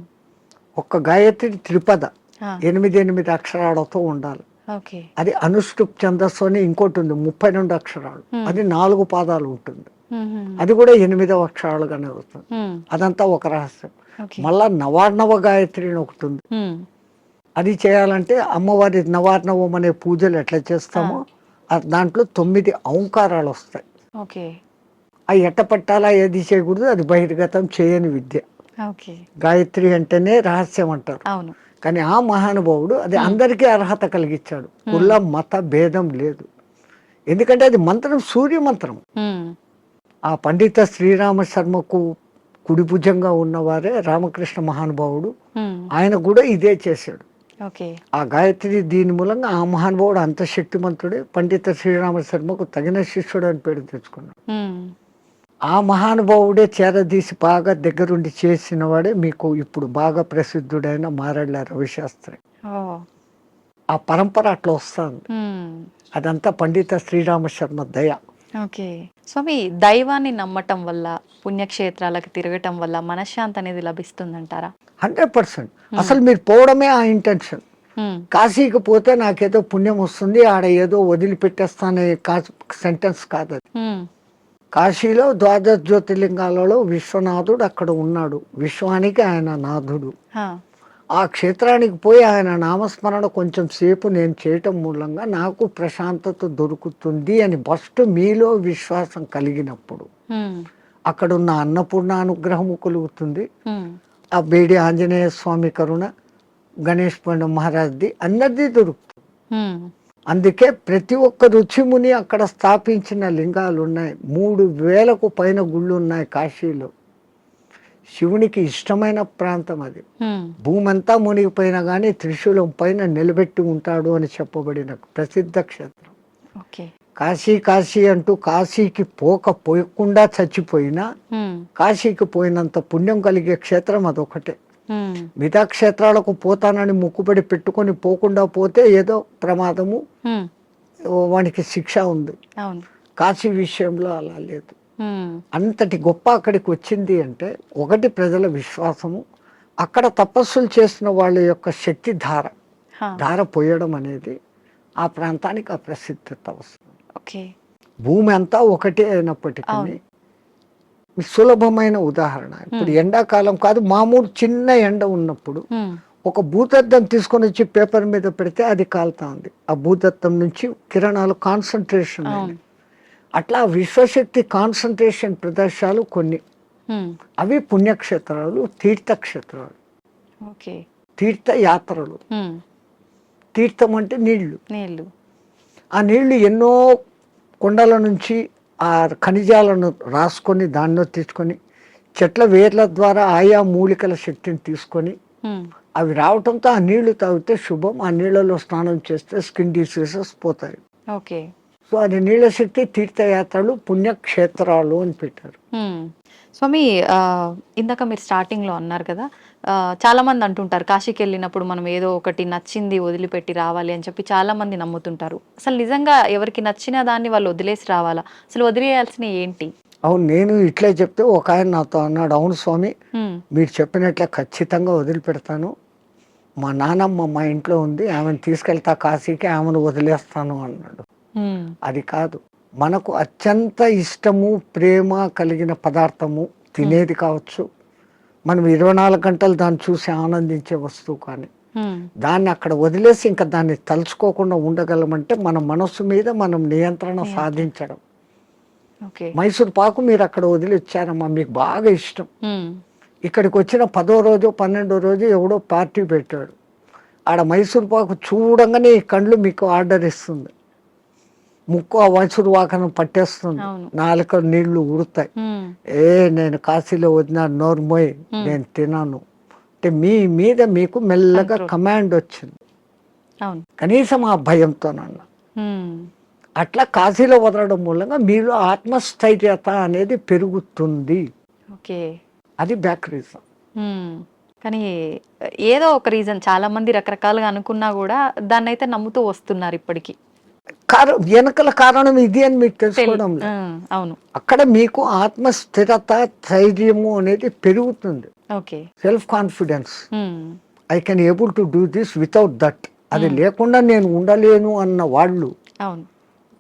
B: ఒక్క గాయత్రి త్రిపద
A: ఆ,
B: 8 అక్షరాలతో ఉండాలి.
A: ఓకే.
B: అది అనుష్ఠుప్ ఛందస్సు అని ఇంకోటి ఉంది 32 అక్షరాలు, అది 4 పాదాలు ఉంటుంది,
A: ఉమ్, ఉమ్,
B: అది కూడా 8వ అక్షరాలుగానే వస్తుంది.
A: ఉమ్,
B: అదంతా ఒక రహస్యం.
A: ఓకే.
B: మళ్ళా నవార్ణవ గాయత్రి అని ఒకటి ఉంది,
A: ఉమ్,
B: అది చేయాలంటే అమ్మవారి నవార్ణవం అనే పూజలు ఎట్లా చేస్తామో దాంట్లో 9 ఔంకారాలు వస్తాయి.
A: ఓకే.
B: అవి ఎట్ట పట్టాలా, ఏది చేయకూడదు, అది బహిర్గతం చేయని విద్య.
A: ఓకే.
B: గాయత్రి అంటేనే రహస్యం అంటారు.
A: అవును.
B: కానీ ఆ మహానుభావుడు అది అందరికీ అర్హత కలిగించాడు, కుల మత భేదం లేదు. ఎందుకంటే అది మంత్రం సూర్య మంత్రం.
A: ఉమ్,
B: ఆ పండిత శ్రీరామ శర్మకు కుడి భుజంగా ఉన్నవారే రామకృష్ణ మహానుభావుడు,
A: ఉమ్,
B: ఆయన కూడా ఇదే చేశాడు.
A: ఓకే.
B: ఆ గాయత్రి దీని మూలంగా ఆ మహానుభావుడు అంత శక్తిమంతుడే, పండిత శ్రీరామ శర్మకు తగిన శిష్యుడు అని పేరు తెచ్చుకున్నాడు.
A: ఉమ్,
B: ఆ మహానుభావుడే చేరదీసి బాగా దగ్గరుండి చేసిన వాడే మీకు ఇప్పుడు బాగా ప్రసిద్ధుడైన మారెళ్ళ రవిశాస్త్రి.
A: ఓ,
B: ఆ పరంపర అట్లా వస్తుంది.
A: ఉమ్,
B: అదంతా పండిత శ్రీరామ శర్మ దయ.
A: ఓకే. స్వామి, దైవాన్ని నమ్మటం వల్ల, పుణ్యక్షేత్రాలకు తిరగటం వల్ల మనశ్శాంతి అనేది లభిస్తుందంటారా?
B: 100%. అసలు మీరు పోవడమే ఆ ఇంటెన్షన్.
A: ఉమ్,
B: కాశీకి పోతే నాకేదో పుణ్యం వస్తుంది, ఆడ ఏదో వదిలిపెట్టేస్తానే సెంటెన్స్ కాదు అది.
A: ఉమ్,
B: కాశీలో 12 జ్యోతిర్లింగాలలో విశ్వనాథుడు అక్కడ ఉన్నాడు, విశ్వానికి ఆయన నాథుడు.
A: ఆ,
B: ఆ క్షేత్రానికి పోయి ఆయన నామస్మరణ కొంచెం సేపు నేను చేయటం మూలంగా నాకు ప్రశాంతత దొరుకుతుంది అని ఫస్ట్ మీలో విశ్వాసం కలిగినప్పుడు
A: ఉమ్,
B: అక్కడున్న అన్నపూర్ణ అనుగ్రహము కలుగుతుంది.
A: ఉమ్,
B: ఆ బేడి ఆంజనేయ స్వామి కరుణ, గణేష్ పండ మహారాజ్ది అందరిది దొరుకుతుంది.
A: ఉమ్,
B: అందుకే ప్రతి ఒక్క రుచిముని అక్కడ స్థాపించిన లింగాలు ఉన్నాయి. 3000కు పైన గుళ్ళు ఉన్నాయి కాశీలో. శివునికి ఇష్టమైన ప్రాంతం అది.
A: ఉమ్,
B: భూమి అంతా మునిగిపోయినా కానీ త్రిశూలం పైన నిలబెట్టి ఉంటాడు అని చెప్పబడిన ప్రసిద్ధ క్షేత్రం.
A: ఓకే.
B: కాశీ కాశీ అంటూ కాశీకి పోకుండా చచ్చిపోయినా
A: ఉమ్,
B: కాశీకి పోయినంత పుణ్యం కలిగే క్షేత్రం అదొకటే.
A: ఉమ్,
B: మిగతా క్షేత్రాలకు పోతానని ముక్కుబడి పెట్టుకొని పోకుండా పోతే ఏదో ప్రమాదము,
A: ఉమ్,
B: వానికి శిక్ష ఉంది.
A: అవును.
B: కాశీ విషయంలో అలా లేదు.
A: ఉమ్,
B: అంతటి గొప్ప అక్కడికి వచ్చింది అంటే ఒకటి ప్రజల విశ్వాసము, అక్కడ తపస్సులు చేసిన వాళ్ళ యొక్క శక్తి
A: హా,
B: ధార పోయడం అనేది ఆ ప్రాంతానికి ఆ ప్రసిద్ధత వస్తుంది.
A: ఓకే.
B: భూమి అంతా ఒకటే అయినప్పటికీ
A: అవును.
B: సులభమైన ఉదాహరణ, ఇప్పుడు ఎండాకాలం కాదు, మామూలు చిన్న ఎండ ఉన్నప్పుడు
A: ఉమ్,
B: ఒక భూతద్దం తీసుకొని వచ్చి పేపర్ మీద పెడితే అది కాలుతా ఉంది. ఆ భూతద్దం నుంచి కిరణాలు కాన్సన్ట్రేషన్.
A: అవును.
B: అట్లా విశ్వశక్తి కాన్సన్ట్రేషన్ ప్రదేశాలు కొన్ని. అవి పుణ్యక్షేత్రాలు, తీర్థక్షేత్రాలు,
A: ఓకే.
B: తీర్థయాత్రలు. తీర్థం అంటే నీళ్లు. ఆ నీళ్లు ఎన్నో కొండల నుంచి ఆ ఖనిజాలను రాసుకొని దానిలో తీసుకొని చెట్ల వేర్ల ద్వారా ఆయా మూలికల శక్తిని తీసుకొని అవి రావటంతో ఆ నీళ్లు తాగితే శుభం. ఆ నీళ్లలో స్నానం చేస్తే స్కిన్ డిసీజెస్ పోతాయి.
A: ఓకే.
B: సో అది నీళ్ళ శక్తి, తీర్థయాత్రలు, పుణ్యక్షేత్రాలు అని పెట్టారు.
A: స్వామి, ఇందాక మీరు స్టార్టింగ్లో అన్నారు కదా, చాలా మంది అంటుంటారు కాశీకి వెళ్ళినప్పుడు మనం ఏదో ఒకటి నచ్చింది వదిలిపెట్టి రావాలి అని చెప్పి చాలా మంది నమ్ముతుంటారు. అసలు నిజంగా ఎవరికి నచ్చిన దాన్ని వాళ్ళు వదిలేసి రావాలా? అసలు వదిలేయాల్సిన ఏంటి?
B: అవును, నేను ఇట్లే చెప్తే ఒక ఆయన నాతో అన్నాడు, అవును స్వామి మీరు చెప్పినట్లే ఖచ్చితంగా వదిలిపెడతాను. మా నానమ్మ మా ఇంట్లో ఉంది, ఆమెను తీసుకెళ్తా కాశీకి, ఆమెను వదిలేస్తాను అన్నాడు. అది కాదు, మనకు అత్యంత ఇష్టము ప్రేమ కలిగిన పదార్థము తినేది కావచ్చు, మనం 24 గంటలు దాన్ని చూసి ఆనందించే వస్తువు, కానీ దాన్ని అక్కడ వదిలేసి ఇంకా దాన్ని తలుచుకోకుండా ఉండగలమంటే మన మనస్సు మీద మనం నియంత్రణ సాధించడం. మైసూర్ పాకు మీరు అక్కడ వదిలి వచ్చారమ్మా, మీకు బాగా ఇష్టం. ఇక్కడికి వచ్చిన 10వ రోజు 12వ రోజు ఎవడో పార్టీ పెట్టాడు, ఆడ మైసూర్ పాకు చూడంగానే ఈ కండ్లు మీకు ఆర్డర్ ఇస్తుంది, ముక్కు ఆ మైసూర్ పాకను పట్టేస్తుంది, నాలుక నీళ్లు ఉడతాయి. నేను కాశీలో వదిన నోర్మోయ్ నేను తినాను అంటే మీ మీద మీకు మెల్లగా కమాండ్ వచ్చింది, కనీసం ఆ భయంతోనన్నా. అట్లా కాశీలో వదలడం మూలంగా మీలో ఆత్మస్థైర్యత అనేది పెరుగుతుంది. అది బ్యాక్ రీజన్.
A: కానీ ఏదో ఒక రీజన్, చాలా మంది రకరకాలుగా అనుకున్నా కూడా దాన్ని అయితే నమ్ముతూ వస్తున్నారు ఇప్పటికి.
B: వెనకల కారణం ఇది అని మీకు తెలుసుకోవడం.
A: అవును,
B: అక్కడ మీకు ఆత్మస్థిరత, ధైర్యము అనేది పెరుగుతుంది. Self confidence, I can able to do this without that. అది లేకుండా నేను ఉండలేను అన్న వాళ్ళు,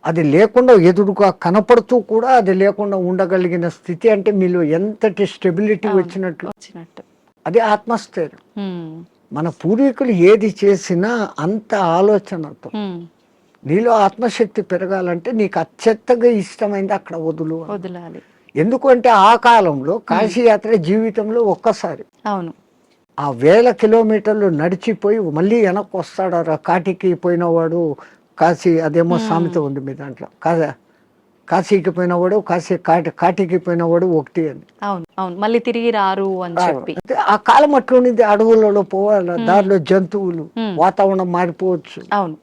B: అది లేకుండా ఎదురుగా కనపడుతూ కూడా అది లేకుండా ఉండగలిగిన స్థితి అంటే మీలో ఎంతటి స్టెబిలిటీ వచ్చినట్లు. అది ఆత్మస్థైర్యం. మన పూర్వీకులు ఏది చేసినా అంత ఆలోచనతో. నీలో ఆత్మశక్తి పెరగాలంటే నీకు అత్యంతగా ఇష్టమైంది అక్కడ వదలాలి. ఎందుకంటే ఆ కాలంలో కాశీయాత్ర జీవితంలో ఒక్కసారి.
A: అవును,
B: ఆ 1000 కిలోమీటర్లు నడిచిపోయి మళ్ళీ వెనక్కి వస్తాడు. కాటికి పోయినవాడు కాశీ, అదేమో సామెత ఉంది మీ దాంట్లో, కాశీకి పోయినవాడు కాటికి పోయినవాడు ఒకటి అని.
A: అవును, మళ్ళీ తిరిగి రారు అని చెప్పి.
B: ఆ కాలం అట్లుంది, అడవులలో పోవాలి, దారిలో జంతువులు, వాతావరణం మారిపోవచ్చు.
A: అవును,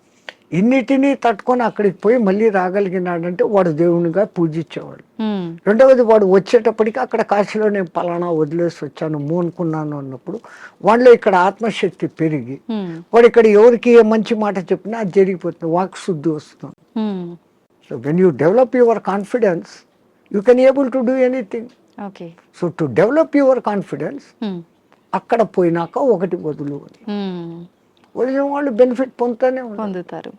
B: ఇన్నిటినీ తట్టుకొని అక్కడికి పోయి మళ్ళీ రాగలిగినాడంటే వాడు దేవునిగా పూజించేవాడు. రెండవది, వాడు వచ్చేటప్పటికి అక్కడ కాశీలో నేను పలానా వదిలేసి వచ్చాను మోనుకున్నాను అన్నప్పుడు వాళ్ళలో ఇక్కడ ఆత్మశక్తి పెరిగి వాడు ఇక్కడ ఎవరికి ఏ మంచి మాట చెప్పినా అది జరిగిపోతుంది, వాక్ శుద్ధి వస్తుంది. So when you develop your confidence you can able to do anything. So to develop your confidence అక్కడ పోయినాక ఒకటి వదిలిన వాళ్ళు బెనిఫిట్ పొందుతారు.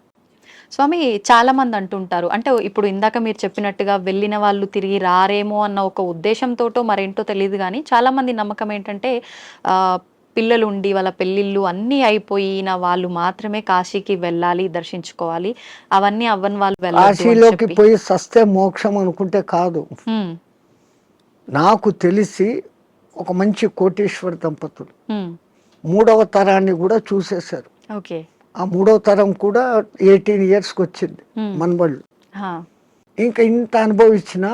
A: స్వామి, చాలా మంది అంటుంటారు, అంటే ఇప్పుడు ఇందాక మీరు చెప్పినట్టుగా వెళ్ళిన వాళ్ళు తిరిగి రారేమో అన్న ఒక ఉద్దేశంతోటో మరేంటో తెలియదు, కానీ చాలా మంది నమ్మకం ఏంటంటే పిల్లలు ఉండి వాళ్ళ పెళ్ళిళ్ళు అన్నీ అయిపోయిన వాళ్ళు మాత్రమే కాశీకి వెళ్ళాలి, దర్శించుకోవాలి, అవన్నీ అవ్వని వాళ్ళు
B: కాశీలోకి పోయి సస్తే మోక్షం అనుకుంటే కాదు. నాకు తెలిసి ఒక మంచి కోటీశ్వర దంపతులు 3వ తరాన్ని కూడా చూసేశారు. ఆ 3వ తరం కూడా 18 yearsకి వచ్చింది మనబళ్ళు. ఇంకా ఇంత అనుభవించిన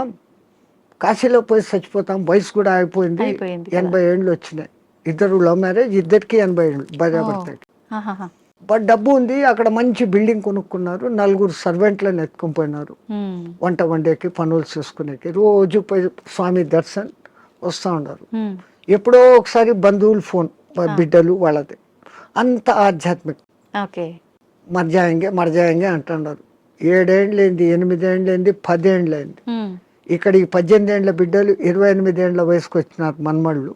B: కాశీలో పోయి చచ్చిపోతాం, వయసు కూడా అయిపోయింది, 80 ఏళ్ళు వచ్చినాయి. ఇద్దరు లవ్ మ్యారేజ్, ఇద్దరికి 80 ఏళ్ళు భార్యాభర్తకి. బట్ డబ్బు ఉంది, అక్కడ మంచి బిల్డింగ్ కొనుక్కున్నారు, 4 సర్వెంట్లను ఎత్తుకొని పోయినారు, వంట వండేకి పనులు చేసుకునేకి. రోజు పోయి స్వామి దర్శన్ వస్తూ ఉన్నారు. ఎప్పుడో ఒకసారి బంధువులు ఫోన్, బిడ్డలు వాళ్ళది, అంత ఆధ్యాత్మిక. మర్జాయంగే అంటున్నారు. 7 ఏళ్ళైంది, 8 ఏళ్ళైంది, 10 ఏళ్ళైంది. ఇక్కడ ఈ 18 ఏళ్ళ బిడ్డలు 28 ఏళ్ళ వయసుకు వచ్చినారు మన్మళ్ళు.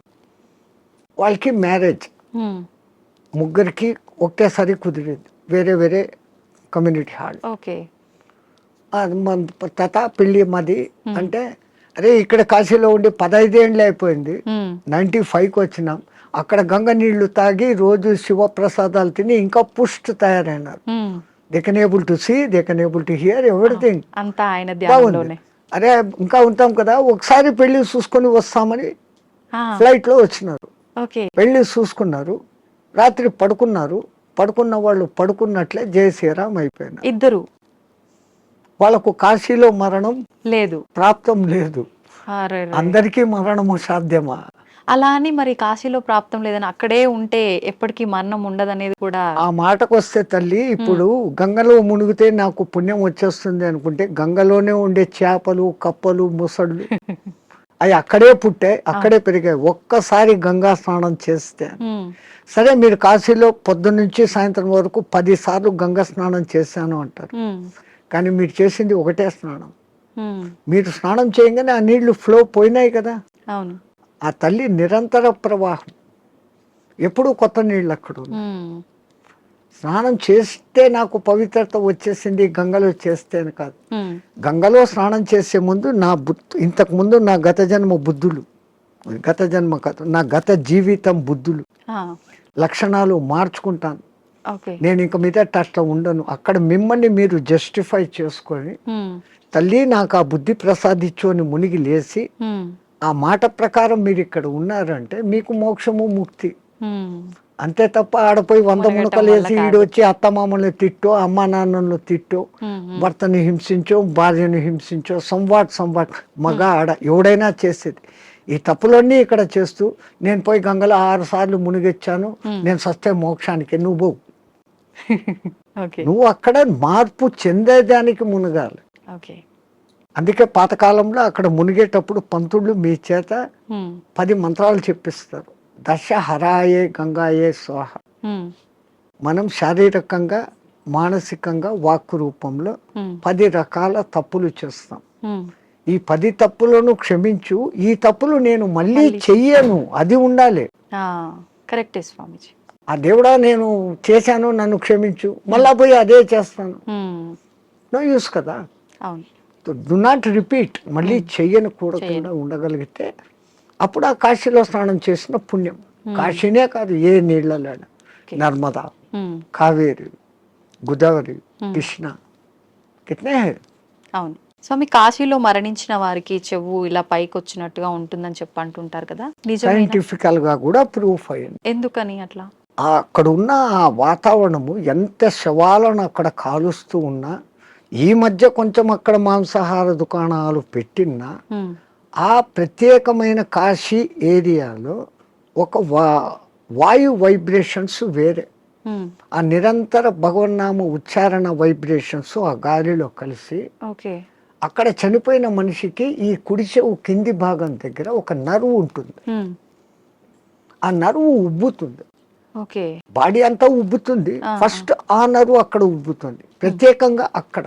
B: వాళ్ళకి మ్యారేజ్, ముగ్గురికి ఒకేసారి కుదిరింది, వేరే వేరే కమ్యూనిటీ హాల్. తత పెళ్ళి మాది అంటే, అరే ఇక్కడ కాశీలో ఉండి 15 ఏళ్ళు అయిపోయింది, 95కి వచ్చినాం, అక్కడ గంగ నీళ్లు తాగి రోజు శివప్రసాదాలు తిని ఇంకా పుష్టి తయారైనారు. They can able to see, they can able to hear everything.
A: బాగుంది.
B: అరే ఇంకా ఉంటాం కదా, ఒకసారి పెళ్లి చూసుకొని వస్తామని ఫ్లైట్లో వచ్చినారు,
A: ఓకే.
B: వెళ్ళి చూసుకున్నారు, రాత్రి పడుకున్నారు. పడుకున్న వాళ్ళు పడుకున్నట్లే జై శ్రీరామ్ అయిపోయినారు.
A: ఇద్దరు
B: వాళ్ళకు కాశీలో మరణం
A: లేదు.
B: ప్రాప్తం లేదు.
A: అరెరే.
B: అందరికీ మరణము సాధ్యమా?
A: అలా అని మరి కాశీలో ప్రాప్తం లేదని అక్కడే ఉంటే ఎప్పటికీ మరణం ఉండదనేది కూడా.
B: ఆ మాటకు వస్తే తల్లి, ఇప్పుడు గంగలో మునిగితే నాకు పుణ్యం వచ్చేస్తుంది అనుకుంటే, గంగలోనే ఉండే చేపలు, కప్పలు, ముసళ్ళు అవి అక్కడే పుట్టాయి, అక్కడే పెరిగాయి. ఒక్కసారి గంగా స్నానం చేస్తే, సరే మీరు కాశీలో పొద్దున్న నుంచి సాయంత్రం వరకు 10 సార్లు గంగా స్నానం చేశాను అంటారు, కానీ మీరు చేసింది ఒకటే స్నానం. మీరు స్నానం చేయగానే ఆ నీళ్లు ఫ్లో పోయినాయి కదా.
A: అవును.
B: ఆ తల్లి నిరంతర ప్రవాహం, ఎప్పుడూ కొత్త నీళ్ళు అక్కడ ఉన్నాయి. స్నానం చేస్తే నాకు పవిత్రత వచ్చేసింది గంగలో చేస్తే అని కాదు. గంగలో స్నానం చేసే ముందు నా ఇంతకు ముందు నా గత జన్మ బుద్ధులు, గత జన్మ కాదు, నా గత జీవితం బుద్ధులు, లక్షణాలు మార్చుకుంటాను. నేను ఇంక మీద అట్లా ఉండను. అక్కడ మిమ్మల్ని మీరు జస్టిఫై చేసుకొని, తల్లి నాకు ఆ బుద్ధి ప్రసాదించు అని మునిగి లేచి, ఆ మాట ప్రకారం మీరు ఇక్కడ ఉన్నారంటే మీకు మోక్షము ముక్తి. అంతే తప్ప ఆడపోయి 100 మునకలు వేసి ఈడొచ్చి అత్తమామల్ని తిట్టో, అమ్మా నాన్నలను తిట్టో, భర్తని హింసించో, భార్యను హింసించో, సంవాట్ మగ ఆడ ఎవడైనా చేసేది ఈ తప్పులన్నీ ఇక్కడ చేస్తూ, నేను పోయి గంగలో 6 సార్లు మునిగొచ్చాను, నేను సస్తే మోక్షానికి, నువ్వు నువ్వు అక్కడ మార్పు చెందేదానికి మునగాలి. అందుకే పాతకాలంలో అక్కడ మునిగేటప్పుడు పంతుళ్ళు మీ చేత 10 మంత్రాలు చెప్పిస్తారు. దశ హరాయే గంగాయే స్వాహ. మనం శారీరకంగా, మానసికంగా, వాక్కు రూపంలో 10 రకాల తప్పులు చేస్తాం. ఈ 10 తప్పులను క్షమించు, ఈ తప్పులు నేను మళ్ళీ చెయ్యను, అది ఉండాలి.
A: కరెక్టే స్వామిజీ.
B: ఆ దేవుడా నేను చేశాను, నన్ను క్షమించు, మళ్ళా పోయి అదే చేస్తాను, నో యూస్ కదా. Do not repeat. మళ్ళీ చెయ్యను కూడకుండా ఉండగలిగితే అప్పుడు ఆ కాశీలో స్నానం చేసిన పుణ్యం. కాశీనే కాదు, ఏ నీళ్ళలో, నర్మదా, కావేరి, గోదావరి, కృష్ణ, కితనే.
A: అవును స్వామి, కాశీలో మరణించిన వారికి చెవు ఇలా పైకి వచ్చినట్టుగా ఉంటుందని చెప్పి అంటుంటారు కదా,
B: సైంటిఫికల్ గా కూడా ప్రూఫ్ అయింది.
A: ఎందుకని అట్లా?
B: అక్కడ ఉన్న ఆ వాతావరణము, ఎంత శవాలను అక్కడ కాలుస్తూ ఉన్నా, ఈ మధ్య కొంచెం అక్కడ మాంసాహార దుకాణాలు పెట్టినా, ఆ ప్రత్యేకమైన కాశీ ఏరియాలో ఒక వాయు వైబ్రేషన్స్ వేరే, ఆ నిరంతర భగవన్నామ ఉచ్చారణ వైబ్రేషన్స్ ఆ గాలిలో కలిసి, అక్కడ చనిపోయిన మనిషికి ఈ కుడి చెవు కింది భాగం దగ్గర ఒక నర్వ్ ఉంటుంది. ఆ నర్వ్ ఉబ్బుతుంది, బాడీ అంతా ఉబ్బుతుంది, ఫస్ట్ ఆ నర్వ్ అక్కడ ఉబ్బుతుంది ప్రత్యేకంగా అక్కడ.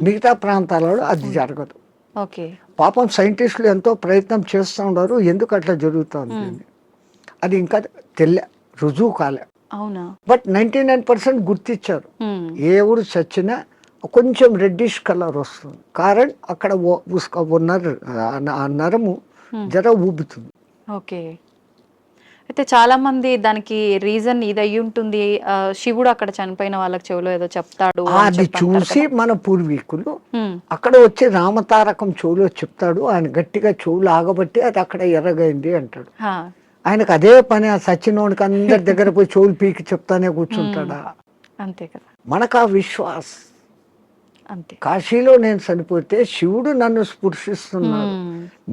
B: మిగతా ప్రాంతాలలో అది జరగదు. పాపం సైంటిస్టులు ఎంతో ప్రయత్నం చేస్తూ ఉన్నారు, ఎందుకు అట్లా జరుగుతుంది అది ఇంకా రుజువు కాలే. బట్ 99% గుర్తించారు. ఏ ఊరు చచ్చినా కొంచెం రెడ్డిష్ కలర్ వస్తుంది, కారణం అక్కడ ఆ నరము జర ఊబుతుంది.
A: అయితే చాలా మంది దానికి రీజన్ ఇది అయ్యి ఉంటుంది, శివుడు అక్కడ చనిపోయిన వాళ్ళకి చెవులో ఏదో చెప్తాడు
B: అది చూసి మన పూర్వీకులు అక్కడ వచ్చి రామతారకం చెవులో చెప్తాడు, ఆయన గట్టిగా చెవులు ఆగబట్టి అది అక్కడ ఎర్రగైంది అంటాడు. ఆయనకు అదే పని, ఆ సచ్చినోడికి అందరి దగ్గర పోయి చెవులు పీకి చెప్తానే కూర్చుంటాడా?
A: అంతే కదా.
B: మనకు ఆ విశ్వాస్
A: అంతే.
B: కాశీలో నేను చనిపోతే శివుడు నన్ను స్పృశిస్తున్నాడు,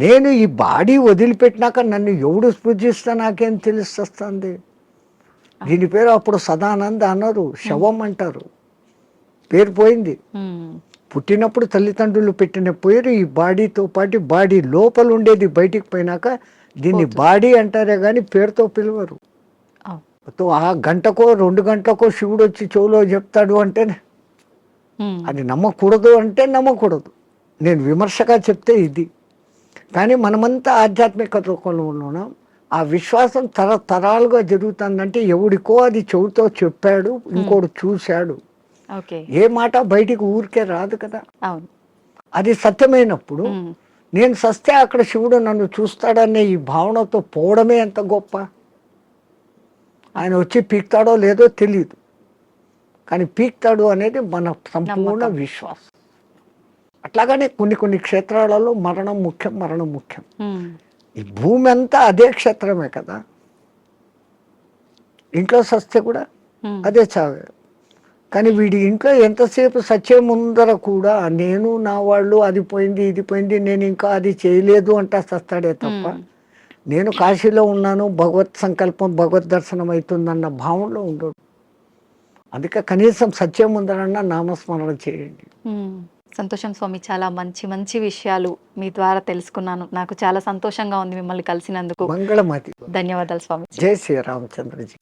B: నేను ఈ బాడీ వదిలిపెట్టినాక నన్ను ఎవడు స్పృశిస్తా నాకేం తెలుస్తుంది. దీని పేరు అప్పుడు సదానంద అన్నారు, శవం అంటారు, పేరు పోయింది. పుట్టినప్పుడు తల్లిదండ్రులు పెట్టిన పేరు ఈ బాడీతో పాటు బాడీ లోపల ఉండేది బయటికి పోయినాక దీన్ని బాడీ అంటారే కానీ పేరుతో పిలవరు. ఆ గంటకో 2 గంటలకో శివుడు వచ్చి చెవులో చెప్తాడు అంటే అది నమ్మకూడదు, అంటే నమ్మకూడదు. నేను విమర్శగా చెప్తే ఇది. కానీ మనమంతా ఆధ్యాత్మిక లోకంలో ఆ విశ్వాసం తరతరాలుగా జరుగుతుందంటే ఎవడికో అది చెవుతో చెప్పాడు, ఇంకోడు చూశాడు. ఏ మాట బయటికి ఊరికే రాదు కదా. అది సత్యమైనప్పుడు నేను సస్తే అక్కడ శివుడు నన్ను చూస్తాడనే ఈ భావనతో పోవడమే ఎంత గొప్ప. ఆయన వచ్చి పీక్తాడో లేదో తెలియదు, కానీ పీక్తాడు అనేది మన సంపూర్ణ విశ్వాసం. అట్లాగనే కొన్ని క్షేత్రాలలో మరణం ముఖ్యం. ఈ భూమి అంతా అదే క్షేత్రమే కదా. ఇంట్లో సస్తే కూడా
A: ఉమ్,
B: అదే చావే. కానీ వీడి ఇంట్లో ఎంతసేపు సత్యం ముందర కూడా నేను నా వాళ్ళు అది పోయింది ఇది పోయింది నేను ఇంకా అది చేయలేదు అంటా సస్తాడే తప్ప
A: ఉమ్,
B: నేను కాశీలో ఉన్నాను భగవత్ సంకల్పం భగవద్ దర్శనం అవుతుందన్న భావంలో ఉండడు. అందుకే కనీసం సత్యం ముందరన్నా నామస్మరణ చేయండి.
A: ఉమ్. సంతోషం స్వామి, చాలా మంచి మంచి విషయాలు మీ ద్వారా తెలుసుకున్నాను. నాకు చాలా సంతోషంగా ఉంది మిమ్మల్ని కలిసినందుకు.
B: మంగళమతి.
A: ధన్యవాదాలు స్వామి.
B: జై శ్రీరామచంద్రజీ.